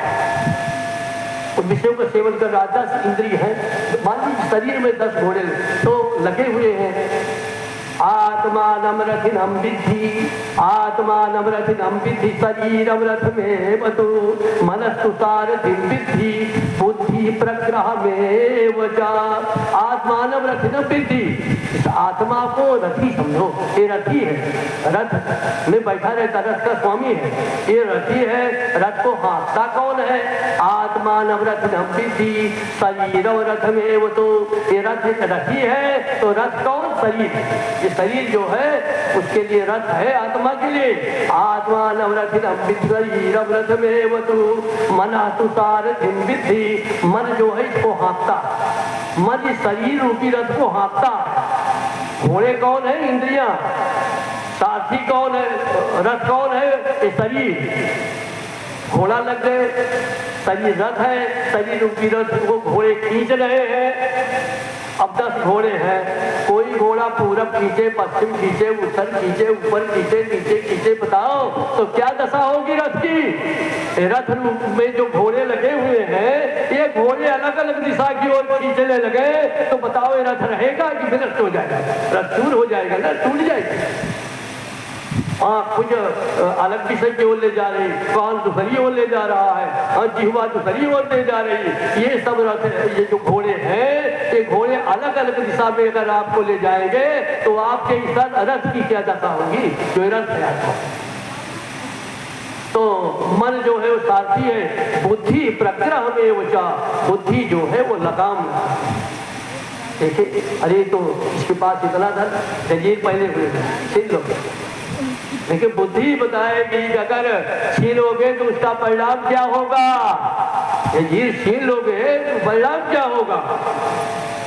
उन विषयों का सेवन कर रहा 10 इंद्रिय है मान लीजिए शरीर में 10 घोड़े तो लगे हुए हैं आत्मानं रथिनं विद्धि शरीरं रथमेव तु मनस्तु सारथिं विद्धि बुद्धि प्रग्रहमेव च आत्मानं रथिनं विद्धि इस आत्मा को रथी समझो ये रथी है रथ में बैठा रहता रथ का स्वामी है ये रथी है रथ को हाँकता कौन है आत्मानं रथिनं विद्धि शरीरं रथमेव तु ये रथी है तो रथ कौन शरीर ये शरीर जो है उसके लिए रथ है आत्मा के लिए आत्मा नवरथिनं शरीरं रथमेव तु मनः तु सारथिं विद्धि मन जो है इसको हाँकता मन इस शरीर रूपी रथ को हाँकता घोड़े कौन है इंद्रियां सारथी कौन है रथ कौन है ये शरीर घोड़ा लग गए शरीर रथ है शरीर रूपी रथ को घोड़े खींच रहे हैं अब 10 घोड़े हैं कोई घोड़ा पूरब खींचे पश्चिम खींचे उत्तर खींचे ऊपर खींचे नीचे खींचे बताओ तो क्या दशा होगी रथ की रथ रूप में जो घोड़े लगे हुए हैं ये घोड़े अलग अलग दिशा की ओर खींचने लगे तो बताओ ये रथ रहेगा कि विनष्ट हो जाएगा रथ दूर हो जाएगा ना टूट जाएगा कुछ अलग विषय की ओर ले जा रही, कान दूसरी ओर ले जा रहा है और जिह्वा दूसरी ओर ले जा रही है। ये सब ये जो घोड़े हैं, ये घोड़े अलग अलग दिशा में अगर आपको ले जाएंगे तो आपके इस रथ की क्या दशा होगी, जो रथ है आपको। तो मन जो है वो सारथी है, बुद्धि प्रग्रह में वचा, बुद्धि जो है वो लगाम। देखिए, अरे तो इसके पास इतना धन, जंजीर पहले हुए छीन लो, लेकिन बुद्धि बताएगी अगर छीनोगे तो उसका परिणाम क्या होगा। जंजीर छीन लोगे तो परिणाम क्या होगा,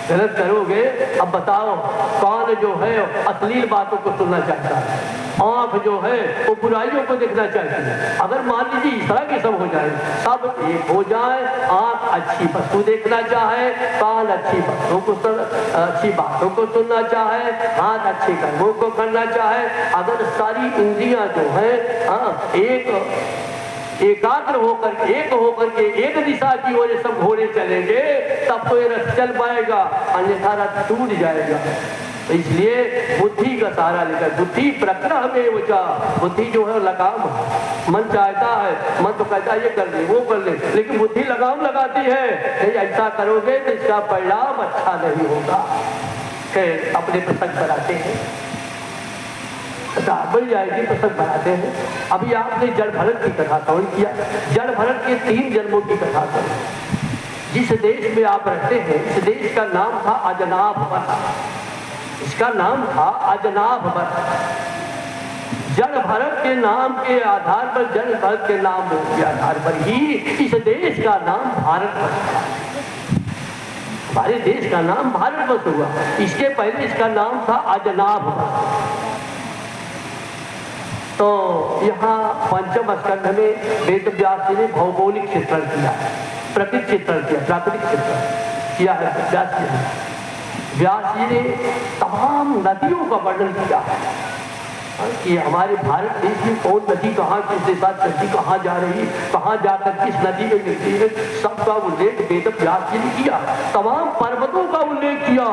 गलत करोगे। अब बताओ, कान जो है अश्लील बातों को सुनना चाहता है, आंख जो है वो बुराइयों को देखना चाहती है। अगर मान लीजिए इस तरह के सब हो जाए, सब एक हो जाए, आंख अच्छी वस्तु देखना चाहे, कान अच्छी बातों को सुनना चाहे, हाथ अच्छे कर्मों को करना चाहे, अगर सारी इंद्रियां जो है एकाग्र होकर एक होकर के एक दिशा की ओर सब घोड़े चलेंगे, तब तो ये रथ चल पाएगा, अन्यथा रथ टूट जाएगा। तो इसलिए बुद्धि का सहारा लेकर, बुद्धि प्रग्रह में वचा, बुद्धि जो है लगाम। मन चाहता है, मन तो कहता है ये कर ले वो कर ले, लेकिन बुद्धि लगाम लगाती है, नहीं ऐसा करोगे तो इसका परिणाम अच्छा नहीं होगा। अपने प्रसंग बनाते हैं, बन जाएगी प्रसंग बनाते हैं। अभी आपने जल भरत की कथा श्रवण किया, जल भरत के 3 जन्मों की कथा श्रवण। जिस देश में आप रहते हैं, इस देश का नाम था अजनाभवर, इसका नाम था अजनाभवर। जल भरत के नाम के आधार पर, जल भरत के नाम के आधार पर ही इस देश का नाम भारतवर्ष था। हमारे देश का नाम भारतवर्ष हुआ, इसके पहले इसका नाम था अजनाभवर। तो यहाँ पंचम स्कंध में वेद व्यास जी ने भौगोलिक चित्रण किया, प्रकृति चित्रण किया, प्राकृतिक चित्रण किया है व्यास जी ने। व्यास जी ने तमाम नदियों का वर्णन किया कि हमारे भारत देश में कौन नदी कहाँ, किस दिशा चलती, कहाँ जा रही, कहाँ जाकर किस नदी में मिलती है, सबका उल्लेख वेद व्यास जी ने किया। तमाम पर्वतों का उल्लेख किया,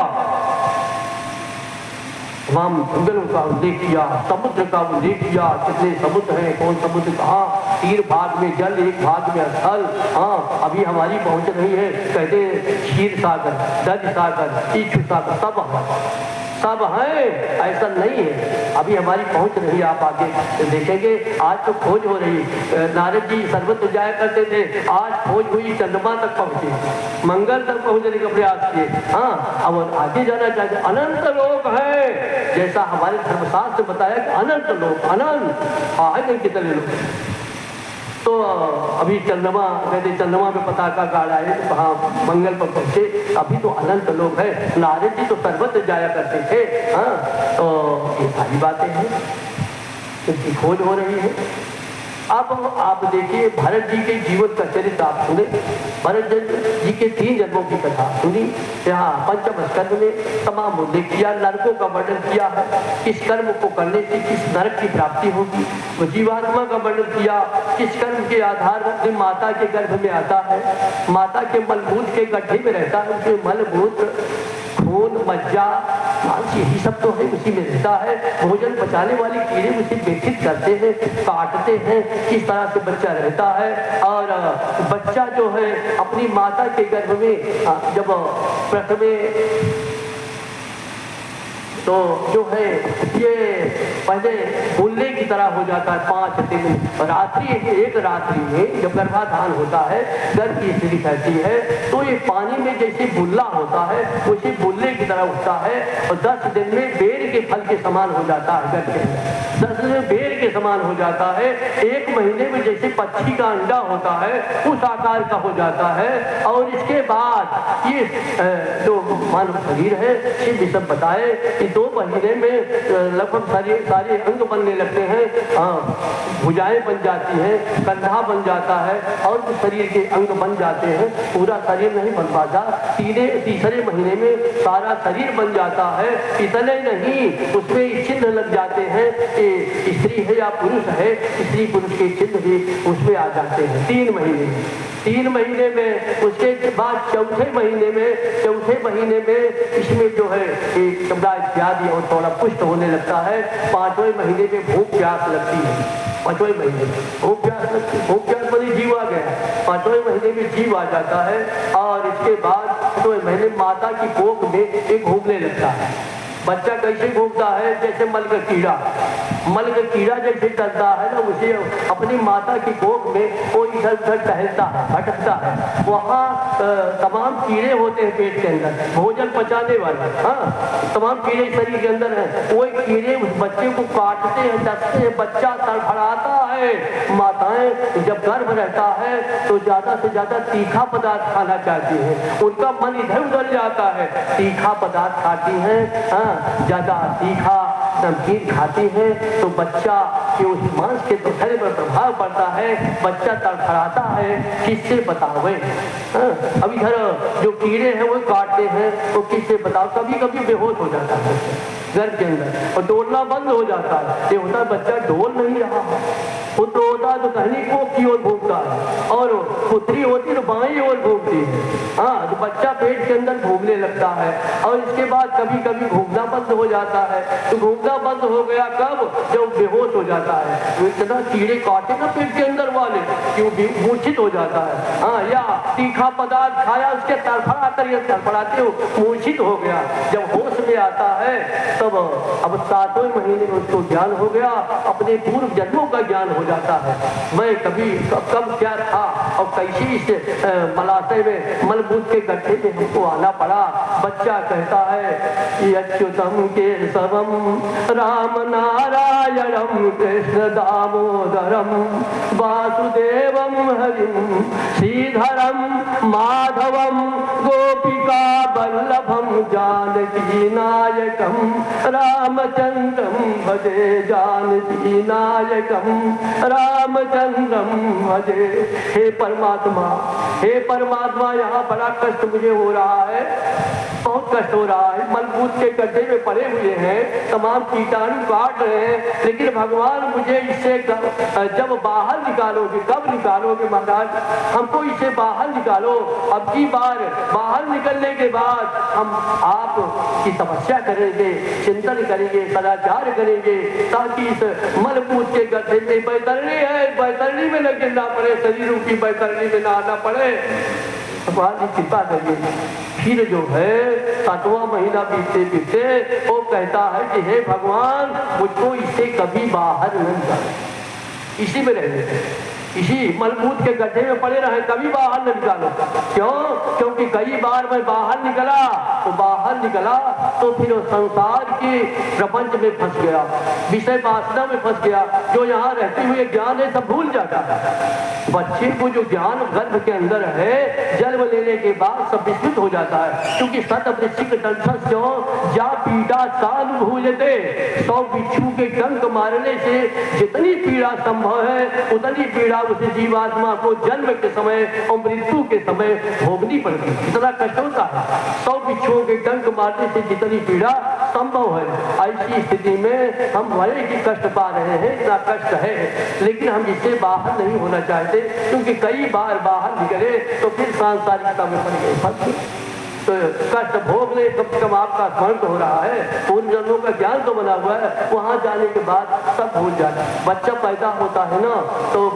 तमाम जंगलों का उल्लेख किया, समुद्र का उल्लेख किया, कितने समुद्र हैं, कौन समुद्र कहाँ, 3 भाग में जल, 1 भाग में स्थल। अभी हमारी पहुंच रही है, कहते क्षीर सागर, दध सागर, इच्छु सागर, सब है, ऐसा नहीं है। अभी हमारी पहुंच रही है, आप आगे देखेंगे। आज तो खोज हो रही है, नारद जी सर्वत्र जाया करते थे, आज खोज हुई, चंद्रमा तक पहुंचे, मंगल तक पहुंचने का प्रयास किए। अब आगे जाना चाहते, अनंत लोक है, जैसा हमारे धर्मशास्त्र बताया कि अनंत लोक, अनंत है कितने लोग। तो अभी चंद्रमा, कहते चंद्रमा पे पताका गाड़ा है, तो कहाँ मंगल पर पहुंचे, अभी तो अनंत लोग हैं। नारद जी तो सर्वत्र जाया करते थे। तो ये सारी बातें हैं, इसकी खोज हो रही है। अब आप देखिए, भरत जी के जीवन का चरित्र आप सुने, भरत जी के 3 जन्मों की कथा सुनी। यहाँ पंचम स्कंध में तमाम उल्लेख किया, नरकों का वर्णन किया है, किस कर्म को करने से किस नरक की प्राप्ति होगी। वो जीवात्मा का वर्णन किया, किस कर्म के आधार पर माता के गर्भ में आता है, माता के मलमूत्र के गड्ढे में रहता है, उसके मलमूत्र, खून, मज्जा, मांस, यही सब तो है, उसी में रहता है। भोजन पचाने वाले कीड़े उसे व्यथित करते हैं, काटते हैं, इस तरह से बच्चा रहता है। और बच्चा जो है अपनी माता के गर्भ में जब प्रथमे तो जो है ये पहले बुल्ले की तरह हो जाता है 5 दिन। रात्रि, एक रात्रि में जब गर्भाधान होता है, गर्भ की स्थिति कहती है, तो ये पानी में जैसे बुल्ला होता है उसी बुल्ले की तरह उठता है और 10 दिन में बेर के फल के समान हो जाता है। गर्भ के अंदर 10 दिन में बेर के समान हो जाता है। 1 महीने में जैसे पक्षी का अंडा होता है उस आकार का हो जाता है। और इसके बाद ये जो मानव शरीर है, ये सब बताए कि 2 महीने में लगभग सारे अंग बनने लगते हैं। भुजाएं बन जाती हैं, कंधा बन जाता है और शरीर के अंग बन जाते हैं। पूरा शरीर नहीं बन पाता। तीसरे महीने में सारा शरीर बन जाता है। इतने नहीं, उसमें चिन्ह लग जाते हैं कि स्त्री है या पुरुष है, स्त्री पुरुष के चिन्ह भी उसमें आ जाते हैं 3 महीने में। 3 महीने में, उसके बाद चौथे महीने में इसमें जो है चमड़ा इत्यादि और थोड़ा पुष्ट होने लगता है। 5वें महीने में भूख प्यास लगती है। 5वें महीने में भूख प्यास लगती है, भूख प्यास वाली जीव आ गया। 5वें महीने में जीव आ जाता है और इसके बाद 6वें महीने माता की कोख में एक घूमने लगता है। बच्चा कैसे घूमता है? जैसे मल का कीड़ा जैसे चलता है ना, उसे अपनी माता की कोख में वो इधर उधर टहलता है, भटकता है। वहाँ तमाम कीड़े होते हैं पेट के अंदर, भोजन पचाने वाले। हाँ, तमाम कीड़े शरीर के अंदर हैं। वो कीड़े उस बच्चे को काटते हैं, डसते हैं, बच्चा तड़फड़ाता है। माताएं जब गर्भ रहता है तो ज्यादा से ज्यादा तीखा पदार्थ खाना चाहती हैं, उनका मन इधर उधर जाता है, तीखा पदार्थ खाती हैं। हाँ, ज्यादा तीखा नमकीन खाती है तो बच्चा के उस मांस के शरीर पर प्रभाव पड़ता है, बच्चा तड़फड़ाता है। किससे बतावे? अब इधर जो कीड़े हैं वो काटते हैं तो किससे बताओ? कभी कभी बेहोश हो जाता है गर्भ के अंदर और डोलना बंद हो जाता है। ये होता है बच्चा डोल नहीं रहा, पुत्र होता है तो कहनी कोख की ओर घूमता है और पुत्री होती तो बाईं ओर घूमती है। हाँ, तो बच्चा पेट के अंदर घूमने लगता है और इसके बाद कभी कभी घूमना बंद हो जाता है। तो घूमना बंद हो गया कब? जब बेहोश हो जाता है। तो इतना कीड़े काटे ना पेट के अंदर वाले, क्यों मूर्छित हो जाता है। हाँ, या तीखा पदार्थ खाया, उसके तड़फड़ा कर ये तड़फड़ाते हो मूर्छित हो गया। जब होश में आता है तब अब 7वें महीने में उसको ज्ञान हो गया, अपने पूर्व जन्मों का ज्ञान हो जाता है। मैं कभी कब क्या था और कैसे इस मलाशय में मलबूत के गड्ढे में हमको आना पड़ा। बच्चा कहता है अच्युतम केशवम राम नारायणम कृष्ण दामोदरम वासुदेवम हरिम श्रीधरम माधवम गोपिका वल्लभम जानकी नायकम रामचंद्रम भजे जानकी नायकम रामचंद्रम भजे। हे परमात्मा, यहाँ बड़ा कष्ट मुझे हो रहा है, बहुत कष्ट हो रहा है। मलबूत के गड्ढे में पड़े हुए हैं, तमाम कीटाणु काट रहे हैं, लेकिन भगवान मुझे इससे जब बाहर निकालोगे, कब निकालोगे महाराज? हमको इसे बाहर निकालो। अब की बार बाहर निकलने के बाद हम आपकी तपस्या करेंगे, चिंतन करेंगे, सदाचार करेंगे, ताकि इस मलबूत के गड्ढे में बैतरणी है, बैतरणी में न गिरना पड़े, शरीर की बैतरणी में न आना पड़े। भगवान की कृपा करिए। फिर जो है 7वां महीना बीतते वो कहता है कि हे भगवान, मुझको इससे कभी बाहर न निकालो, इसी में रहने, इसी मलबूत के गड्ढे में पड़े रहे, कभी बाहर न निकालो। क्यों? क्योंकि कई बार मैं बाहर निकला तो फिर संसार के प्रपंच में फंस गया, विषय वासना में फंस गया। जो यहाँ रहते हुए ज्ञान है सब भूल जाता है। बच्चे को जो ज्ञान गर्भ के अंदर है, जन्म लेने के बाद सब विस्मृत हो जाता है। क्योंकि सतवृश्चिक दंशस जो जा पीड़ा सान भूलते, 100 बिच्छू के डंक मारने से जितनी पीड़ा संभव है उतनी पीड़ा उसे जीवात्मा को जन्म के समय और मृत्यु के समय भोगनी पड़ती है। इतना कष्ट होता है। 100 बिच्छुओं के डंक मारने से जितनी पीड़ा संभव है, ऐसी स्थिति में हम भले ही कष्ट पा रहे हैं, इतना कष्ट है, लेकिन हम इससे बाहर नहीं होना चाहते। क्योंकि कई बार बाहर निकले तो फिर सांसारिकता में पड़ गए, फंस गए। तो कष्ट भोग ले, कम से कम आपका स्मरण हो रहा है, पूर्व जन्मों का ज्ञान तो बना हुआ है। वहां जाने के बाद सब भूल जाता है। बच्चा पैदा होता है ना, तो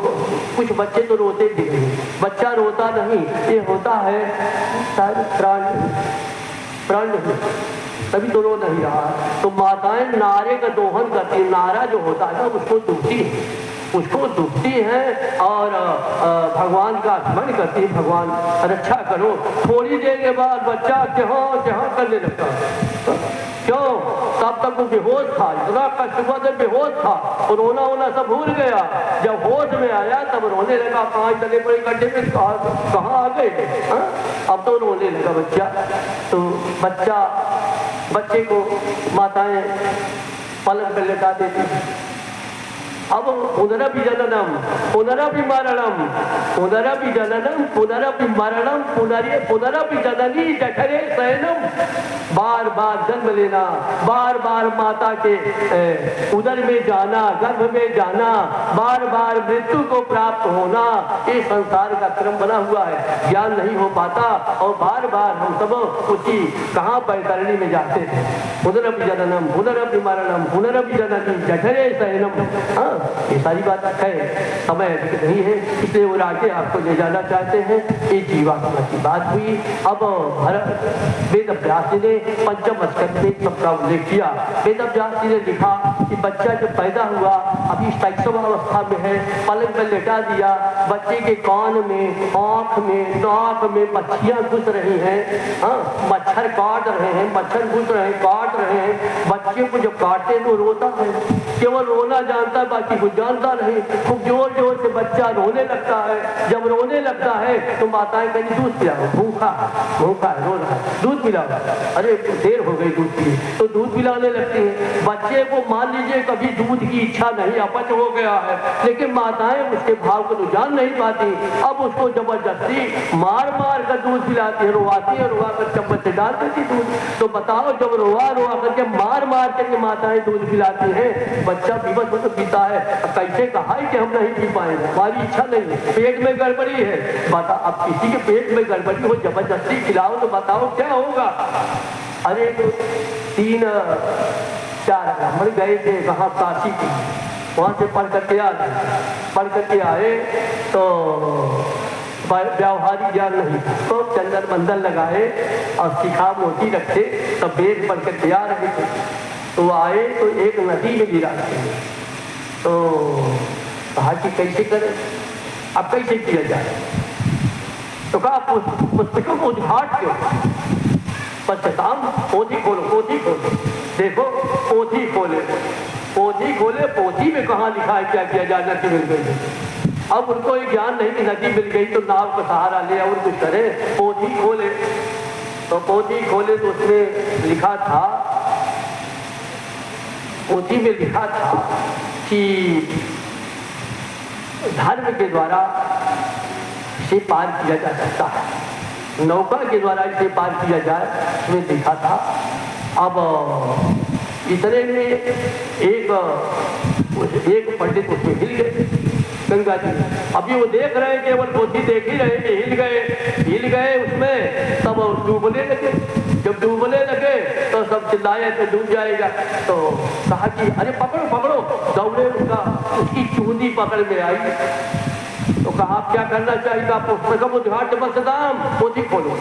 कुछ बच्चे तो रोते भी नहीं, बच्चा रोता नहीं, ये होता है शायद प्राण नहीं, तभी तो रो नहीं रहा। तो माताएं नारे का दोहन करती, नारा जो होता है ना उसको दुखती है और भगवान का स्मरण करती है, भगवान रक्षा करो। थोड़ी देर के बाद बच्चा जहाँ करने लगता है। क्यों? तब तक वो बेहोश था, इतना कष्ट हुआ था, बेहोश था और रोना सब भूल गया। जब होश में आया तब रोने लगा। कहाँ चले पड़े गड्ढे में, कहाँ आ गए? अब तो रोने लगा बच्चा। तो बच्चे को माताएं पलंग पर लेटा देती, अब पुनरपि जननम पुनरपि मरणम पुनरपि जननम पुनरपि मरणम पुनरपि जननी जठरे शयनम। बार बार जन्म लेना, बार बार माता के उदर में जाना, गर्भ में जाना, बार बार मृत्यु को प्राप्त होना, ये संसार का क्रम बना हुआ है। ज्ञान नहीं हो पाता और बार बार हम सब उसी कहाँ बैतरणी में जाते थे। पुनरपि जननम पुनरपि मरणम पुनरपि जननी जठरे शयनम। हाँ, ये सारी बात है, समय अधिक नहीं है, इसलिए वो आगे आपको ले जाना चाहते हैं। ये जीवात्मा की बात हुई। अब वेद व्यास जी ने पंचम स्कंद में सबका उल्लेख किया। वेद व्यास जी ने लिखा कि बच्चा जब पैदा हुआ, अभी शैशव अवस्था में है, पलंग पर लेटा दिया, बच्चे के कान में, आंख में, नाक में मच्छियां घुस रही हैं। हाँ, मच्छर काट रहे हैं, मच्छर घुस रहे हैं, काट रहे हैं। बच्चे को जब काटते तो रोता है, केवल रोना जानता है, बाकी कुछ जानता नहीं। खूब जोर जोर से बच्चा रोने लगता है। जब रोने लगता है तो माताएं कहती दूध पिलाओ, भूखा भूखा है, रो रहा है, दूध पिलाओ। अरे देर हो गई दूध पी, तो दूध पिलाने लगती है। बच्चे को मान लीजिए कभी दूध की इच्छा नहीं, अपच हो गया है, लेकिन माताएं उसके भाव को तो जान नहीं पाती। अब उसको जबरदस्ती मार मार कर दूध पिलाती है, रोवाती है, रोवा कर चम्मच से डाल देती दूध। तो बताओ, जब रोवा रोवा करके मार मार करके माताएं दूध पिलाती हैं, बच्चा विवश होकर पीता है। कैसे कहा है कि हम नहीं पी पाएंगे, हमारी इच्छा नहीं है, पेट में गड़बड़ी है। बता, अब किसी के पेट में गड़बड़ी हो, जबरदस्ती खिलाओ तो बताओ क्या होगा। अरे तो 3-4 ब्राह्मण गए थे वहाँ काशी की, वहाँ से पढ़ करके आए तो व्यावहारिक ज्ञान नहीं, तो चंदन मंदन लगाए और शिखा मोती रखे, तब वेद पढ़ कर तैयार रहे थे। तो आए तो एक नदी में गिरा, तो कहा कि कैसे करें, अब कैसे किया जाए। तो कहा पुस्तकों को उद्घाट क्यों, पश्चाताम पोथी खोलो, पोथी खोलो, देखो पोथी खोले, पोथी खोले, पोथी में कहाँ लिखा है क्या किया जाए। नदी मिल गई, अब उनको ये ज्ञान नहीं कि नदी मिल गई तो नाव का सहारा ले और कुछ करे। पोथी खोले, तो पोथी खोले तो उसमें लिखा था, पोथी में लिखा था कि धर्म के द्वारा इसे पार किया जा सकता है, नौका के द्वारा इसे पार किया जाए, उसमें लिखा था। अब इतने में एक पंडित उसमें हिल गए, गंगा जी। अभी वो देख रहे हैं, केवल पोथी देख ही रहे कि हिल गए उसमें, तब डूबने लगे। जब डूबने लगे तो सब चिल्लाए तो डूब जाएगा। तो कहा कि अरे पकड़ो पकड़ो, दौड़े, उसकी चूंदी पकड़ में आई। तो कहा आप क्या करना चाहिए, आप पुस्तकम उद्घाट बसदाम, पोथी खोलो।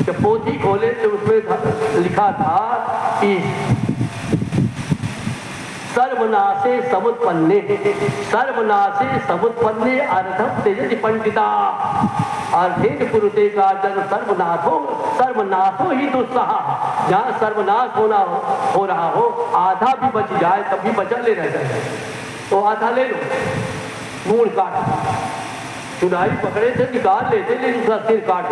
जब पोथी खोले तो उसमें लिखा था कि सर्वनाशे समुत्पन्ने अर्धम तेजति पंडिता अर्धेन कुरुते का जन सर्वनाशो ही दुस्सहा। जहाँ सर्वनाश हो रहा हो, आधा भी बच जाए तब भी बचा लेना चाहिए। तो आधा ले लो, मूल काट, चुनाई पकड़े से निकाल लेते, लेकिन उसका सिर काट।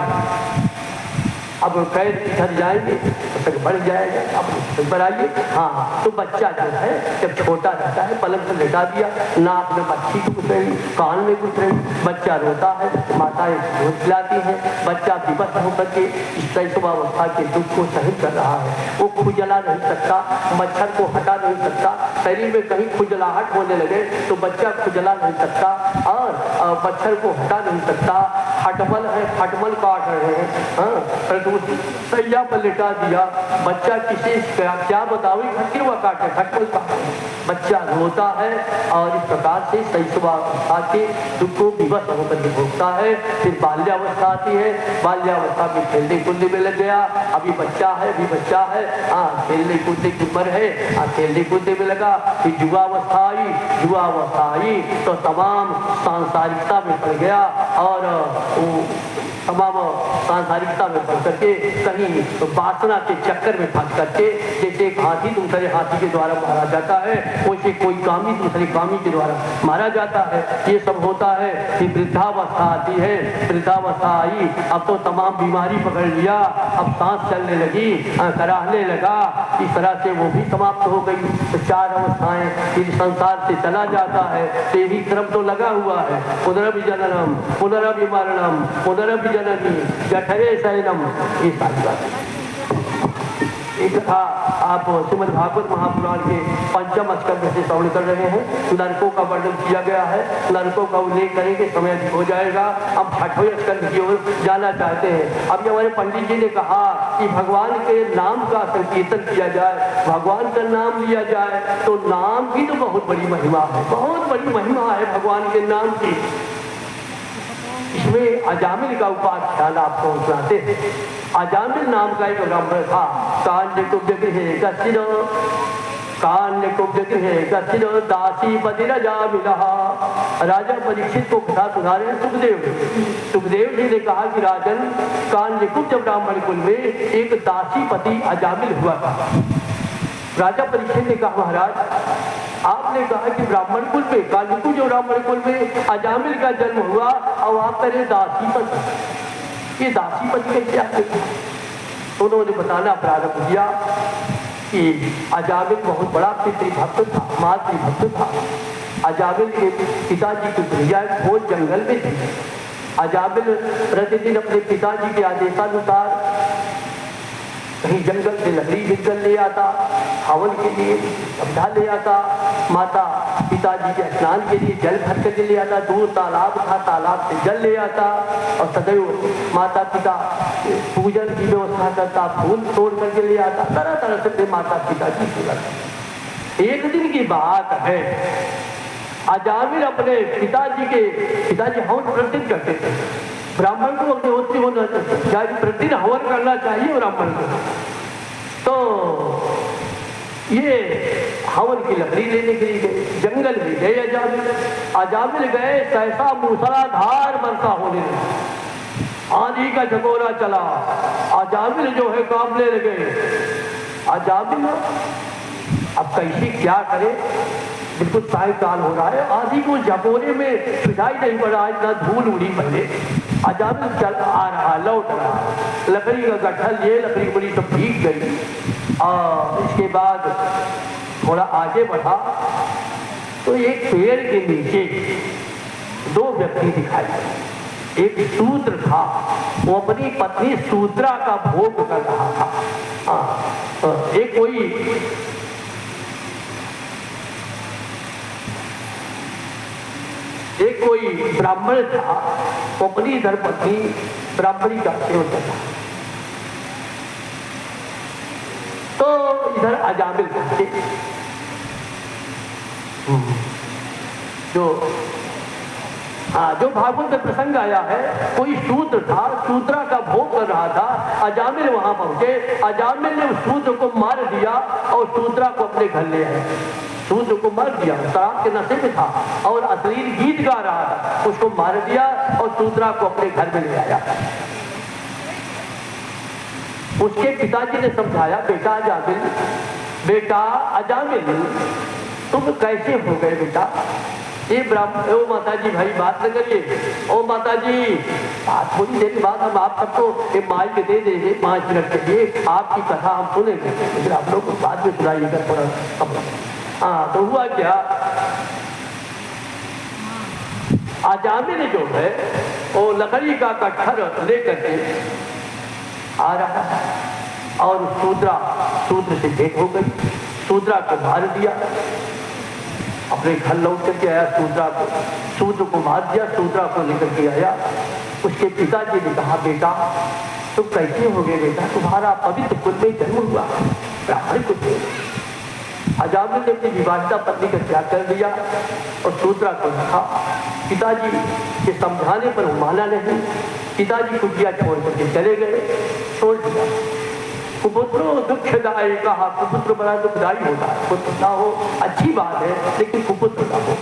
अब कैद इधर जाएंगे तो तक बढ़ जाएगा। अब पर आइए, हाँ, तो बच्चा जो है जब छोटा रहता है, पलंग पर लेटा दिया, नाक में मच्छी घुस रही, कान में घुस रही, बच्चा रोता है, माताएं दूध पिलाती हैं, बच्चा विवश होकर के इस शैशवावस्था के दुख को सहन कर रहा है। वो खुजला नहीं सकता, मच्छर को हटा नहीं सकता, शरीर में कहीं खुजलाहट होने लगे तो बच्चा खुजला नहीं सकता और मच्छर को हटा नहीं सकता। हटमल है, हटमल काट रहे हैं, हाँ, सैया पर लिटा दिया, बच्चा किसी क्या बताओ, खटकिरवा काटे, खटमल काटे, बच्चा रोता है और इस प्रकार से शैशवावस्था के दुख को विवश होकर भोगता है। फिर बाल्यावस्था आती है, बाल्यावस्था में खेलने कूदने में लग गया, अभी बच्चा है, हाँ, खेलने कूदने की उम्र है, हाँ, खेलने कूदने में लगा। फिर युवावस्था आई तो तमाम सांसारिकता में पड़ गया और तमाम सांसारिकता में फंस करके, कहीं वासना के चक्कर में फंस करके, जैसे एक हाथी दूसरे हाथी के द्वारा मारा जाता है, वैसे कोई कामी दूसरे कामी के द्वारा मारा जाता है। ये सब होता है कि वृद्धावस्था आती है, वृद्धावस्था आई, अब तो तमाम बीमारी पकड़ लिया, अब सांस चलने लगी, कराहने लगा, इस तरह से वो भी समाप्त हो गई। तो 4 अवस्थाएं इस संसार से चला जाता है, तो यही क्रम तो लगा हुआ है। पुनरभिजननम, पुनरभिमरणम, पुनरभिजननी, जठरे शयनम, ये सारी बातें। एक कथा आप श्रीमद् भागवत महापुराण के 5वें स्कंध से श्रवण कर रहे हैं। नरकों का वर्णन किया गया है, नरकों का उल्लेख करेंगे, समय हो जाएगा। अब 6वें स्कंध की ओर जाना चाहते हैं। अब जब हमारे पंडित जी ने कहा कि भगवान के नाम का संकीर्तन किया जाए, भगवान का नाम लिया जाए, तो नाम की तो बहुत बड़ी महिमा है, बहुत बड़ी महिमा है भगवान के नाम की। इसमें अजामिल का उपाख्यान आपको सुनाते हैं। अजामिल नाम का एक ब्राह्मण था। कान्य कुब्जगृहे कश्चिन, कान्य कुब्जगृहे कश्चिन दासी पतिरजामिलः। राजा परीक्षित को कथा सुना रहे हैं सुखदेव। सुखदेव जी ने कहा कि राजन, कान्यकुब्ज ब्राह्मण कुल में एक दासी पति अजामिल हुआ था। राजा परीक्षित ने कहा, महाराज आपने कहा कि ब्राह्मण कुल में, कान्यकुब्ज ब्राह्मण कुल में अजामिल का जन्म हुआ, और आप करें दासीपति, ये दासीपति कैसे आते? उन्होंने बताना प्रारंभ किया कि अजामिल बहुत बड़ा पितृभक्त था, मातृभक्त था। अजामिल के पिताजी की भैया खोज जंगल में थी। अजामिल प्रतिदिन अपने पिताजी के आदेशानुसार कहीं जंगल से लकड़ी बिककर ले आता, हवन के लिए सब्जा ले आता, माता पिताजी के स्नान के लिए जल भर करके ले आता, दूर तालाब था, तालाब से जल ले आता, और सदैव माता पिता पूजन की व्यवस्था करता, फूल तोड़ करके ले आता, तरह तरह से माता पिताजी पूजा करता। एक दिन की बात है, अजामिल अपने पिताजी हवन प्रतिदिन करते थे। ब्राह्मण को अग्निहोत्री होना चाहिए, प्रतिदिन हवन करना चाहिए ब्राह्मण को। तो ये हवन की लकड़ी लेने के लिए गए, जंगल में गए अजामिल गए, सहसा मूसलाधार वर्षा होने लगी, आंधी का झकोरा चला, अजामिल जो है कांपने लगे। अजामिल अब कैसे क्या करे, बिल्कुल सायकाल हो रहा है, आंधी को झकोरे में सुझाई नहीं पड़ा, इतना धूल उड़ी पहले। अजामिल चल आ रहा, लौट रहा, लकड़ी का गट्ठा लिए, लकड़ी बड़ी तो भीग गई। और इसके बाद थोड़ा आगे बढ़ा तो एक पेड़ के नीचे 2 व्यक्ति दिखाई दिए। एक शूद्र था, वो अपनी पत्नी शूद्रा का भोग कर रहा था। एक कोई ब्राह्मण था, वो अपनी धर्मपत्नी ब्राह्मणी का सेवन करता। तो इधर अजामिल पहुंचे, जो भागवत में प्रसंग आया है, कोई शूद्र था, शूद्रा का भोग कर रहा था। अजामिल वहां पहुंचे, अजामिल ने उस शूद्र को मार दिया और शूद्रा को अपने घर ले आए। शूद्र को मार दिया, शराब के नशे में था और अश्लील गीत गा रहा था, उसको मार दिया और शूद्रा को अपने घर में ले आया। उसके पिताजी ने समझाया, बेटा अजामिल तुम कैसे हो गए बेटा? ये ब्राह्मण, ओ माताजी भाई बात न करिए, ओ माताजी बात थोड़ी देर बाद हम आप सबको एक माइक दे देंगे 5 मिनट के लिए, आपकी कथा हम सुनेंगे, लेकिन आप लोग को बाद में सुनाइएगा थोड़ा। हाँ, तो हुआ क्या, अजामिल जो है वो लकड़ी का कट्ठर लेकर के आ रहा है और शूद्र से भेंट हो गई, शूद्रा को मार दिया, अपने घर लौट करके आया, शूद्र को मार दिया, शूद्रा को लेकर के आया। उसके पिताजी ने कहा, बेटा तुम कैसे हो गए बेटा, तुम्हारा पवित्र कुल में जन्म हुआ, ब्राह्मण कुल में। अजामिल ने अपनी विवाहिता पत्नी का त्याग कर दिया और शूद्रा को रखा। पिताजी के समझाने पर वो माना नहीं, पिताजी कुटिया छोड़ करके चले गए, छोड़ दिया। कुपुत्रो दुखदायी कहा, कुपुत्र बड़ा दुखदायी होता है, पुत्र ना हो अच्छी बात है, लेकिन कुपुत्र ना हो।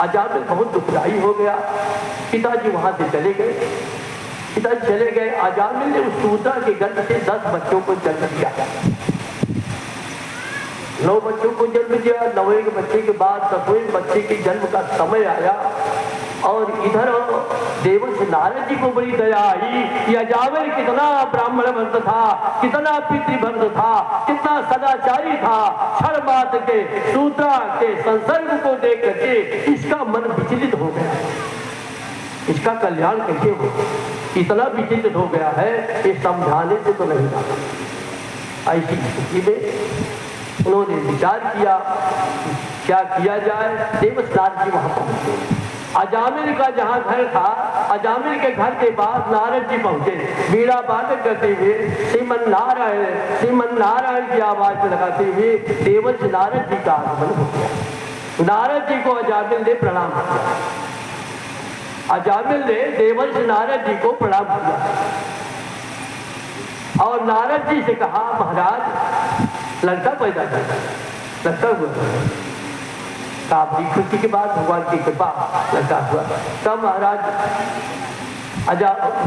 अजामिल बहुत दुखदायी हो गया। पिताजी वहां से चले गए। इधर चले गए। अजामिल ने उस सूत्रा के गर्भ से 10 बच्चों को जन्म दिया, 9 बच्चों को जन्म दिया। 9वें बच्चे के बाद 10वें बच्चे के जन्म का समय आया और इधर देवर्ष नारद जी को बड़ी दया आई कि अजामिल कितना ब्राह्मण भक्त था, कितना पितृभक्त था, कितना सदाचारी था। क्षण मात्र के सूत्रा के संसर्ग को देख करके इसका मन विचलित हो गया, इसका कल्याण कैसे हो, इतना विचलित हो गया है, ये समझाने से तो नहीं जाता। ऐसी स्थिति में उन्होंने विचार किया क्या किया जाए। देवर्ष नारद जी वहां पहुंचे। अजामिल का जहां घर था, अजामिल के घर के पास नारद जी पहुंचे। बीड़ा बाधक करते हुए श्रीमन नारायण की आवाज लगाते हुए देवर्ष नारद जी का आगमन हो गया। नारद जी को अजामिल ने प्रणाम किया। अजामिल ने देवर्ष नारद जी को प्रणाम किया और नारद जी से कहा, महाराज लड़का पैदा कर, लड़का हुआ। आपकी खुशी के बाद भगवान की कृपा लड़का हुआ। तब महाराज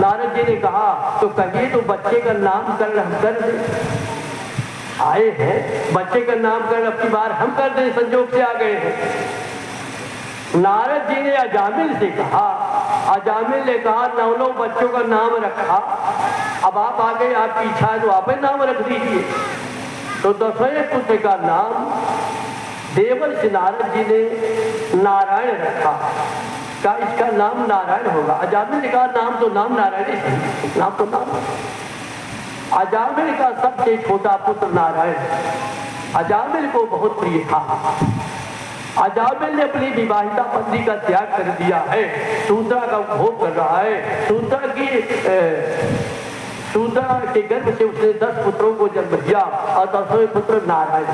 नारद जी ने कहा, तो कहिए तो बच्चे का नामकरण हम कर दें। आए हैं, बच्चे का नामकरण अब की बार हम कर दें, संजोग से आ गए हैं। नारद जी ने अजामिल से कहा, अजामिल ने कहा 9 बच्चों का नाम रखा, अब आप आ गए, आपकी इच्छा है तो आप ही नाम रख दीजिए। तो 10वें पुत्र का नाम देवर्ष नारद जी ने नारायण रखा। का इसका नाम नारायण होगा। अजामिल ने कहा नाम तो नाम नारायण ही सही, नाम तो नाम। अजामिल का सबसे छोटा पुत्र नारायण अजामिल को बहुत प्रिय था। अजामिल ने अपनी विवाहिता पत्नी का त्याग कर दिया है, सूत्रा का उपभोग कर रहा है। सूत्रा के गर्भ से उसने 10 पुत्रों को जन्म दिया और 10वें पुत्र नारायण।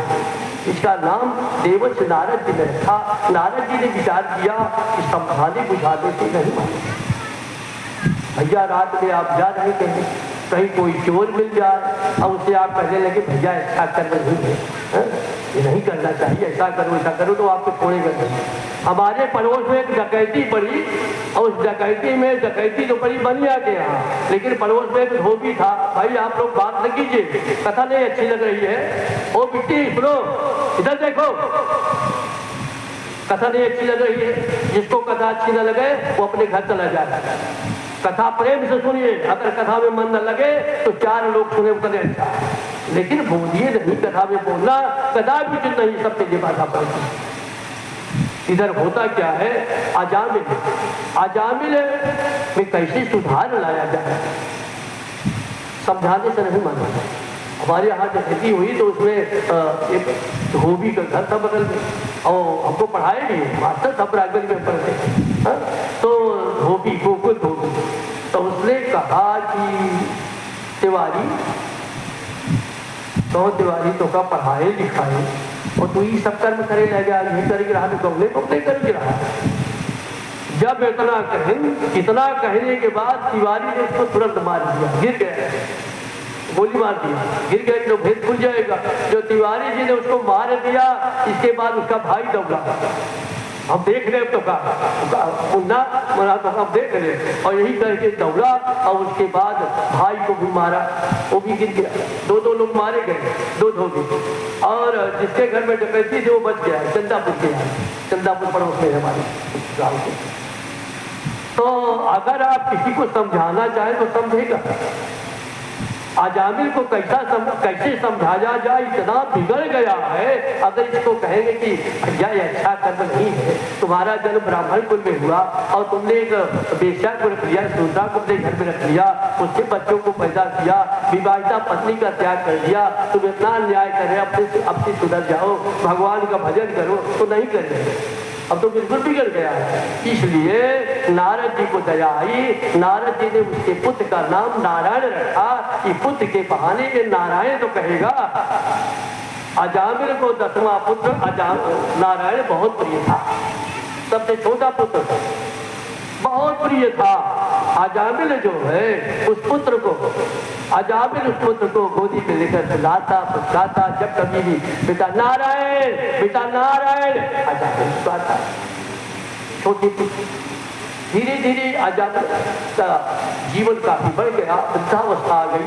इसका नाम देवर्ष नारद जी ने रखा। नारद जी ने विचार किया कि संभाले बुझाने से नहीं माने। भैया रात में आप जा रहे कहीं कोई चोर मिल जाए और उससे आप कहने लगे भैया ऐसा कर रही है, ये नहीं करना चाहिए, ऐसा करो तो आपको छोड़ेगा नहीं। हमारे पड़ोस में एक डकैती पड़ी और उस डकैती में डकैती तो पड़ी बनिया के यहाँ, लेकिन पड़ोस में एक धोबी था। भाई आप लोग बात न कीजिए, कथा नहीं अच्छी लग रही है। ओ बिट्टी सुनो, इधर देखो, कथा नहीं अच्छी लग रही है। जिसको कथा अच्छी न लगे वो अपने घर चला जाए। कथा प्रेम से सुनिए, अगर कथा में मन न लगे तो 4 लोग सुने उतने अच्छा, लेकिन बोलिए नहीं। कथा में बोलना कदापि उचित नहीं, सबके लिए बाधा पड़ती। इधर होता क्या है, अजामिल में कैसे सुधार लाया जाए, समझाने से नहीं माना। हमारे यहाँ डकैती हुई तो उसमें एक धोबी का घर था बगल में और हमको पढ़ाए भी, मास्टर था प्राइमरी में पढ़ते। तो धोबी को तो उसने कहा कि तिवारी तो का पढ़ाए लिखाए और तू ही सब कर्म करे लग गया, नहीं करेगी रहा तो कौले करेगी रहा। जब इतना कहने के बाद तिवारी ने उसको तुरंत मार दिया, गिर गया, गोली मार दिया, गिर गए तो भेद खुल जाएगा। जो तिवारी जी ने उसको मार दिया, इसके बाद उसका भाई दौड़ा। हम देख रहे तो मुन्ना मरा तो हम देख रहे, और यही करके दौड़ा और उसके बाद भाई को भी मारा, वो भी गिर गया। 2 लोग मारे गए, 2 धोबी। और जिसके घर में डकैती थी वो बच गया, चंदापुर के यहाँ, चंदापुर पड़ोस में हमारे गाँव के। तो अगर आप किसी को समझाना चाहें तो समझेगा। अजामिल को कैसे समझाया जाए, इतना बिगड़ गया है। अगर इसको कहेंगे कि भैया ये अच्छा कर्म नहीं है, तुम्हारा जन्म ब्राह्मण कुल में हुआ और तुमने एक बेश्या को रख लिया, सूत्रा को अपने घर में रख लिया, उसके बच्चों को पैदा किया, विवाहिता पत्नी का त्याग कर दिया, तुम इतना अन्याय कर रहे, अपने सुधर जाओ, भगवान का भजन करो, तो नहीं कर रहे। अब तो बिल्कुल बिगड़ गया है। इसलिए नारद जी को दया आई, नारद जी ने उसके पुत्र का नाम नारायण रखा कि पुत्र के बहाने ये नारायण तो कहेगा। अजामिल को 10वां पुत्र नारायण बहुत प्रिय था, सबसे छोटा पुत्र था, बहुत प्रिय था। अजामिल जो है उस पुत्र को गोदी में लेकर लाता पुचकाता, जब कभी भी बेटा नारायण अजामिल गाता। छोटी पुत्र धीरे धीरे अजामिल का जीवन काफी बढ़ गया, वृद्धावस्था आ गई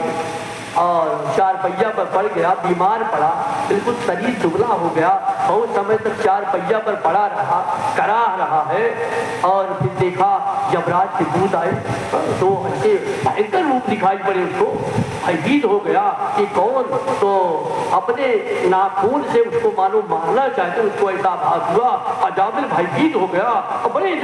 और 4 पहिया पर पड़ गया, बीमार पड़ा, बिल्कुल शरीर दुबला हो गया। बहुत समय तक 4 पहिया पर पड़ा रहा, कराह रहा है। और फिर देखा यमराज के दूत आए तो ऐसे भयंकर रूप दिखाई पड़े उसको, भयभीत हो गया कि कौन, तो अपने नाखून से उसको मानो मारना चाहते, उसको ऐसा आभास हुआ। अजामिल भयभीत हो गया और बड़े जो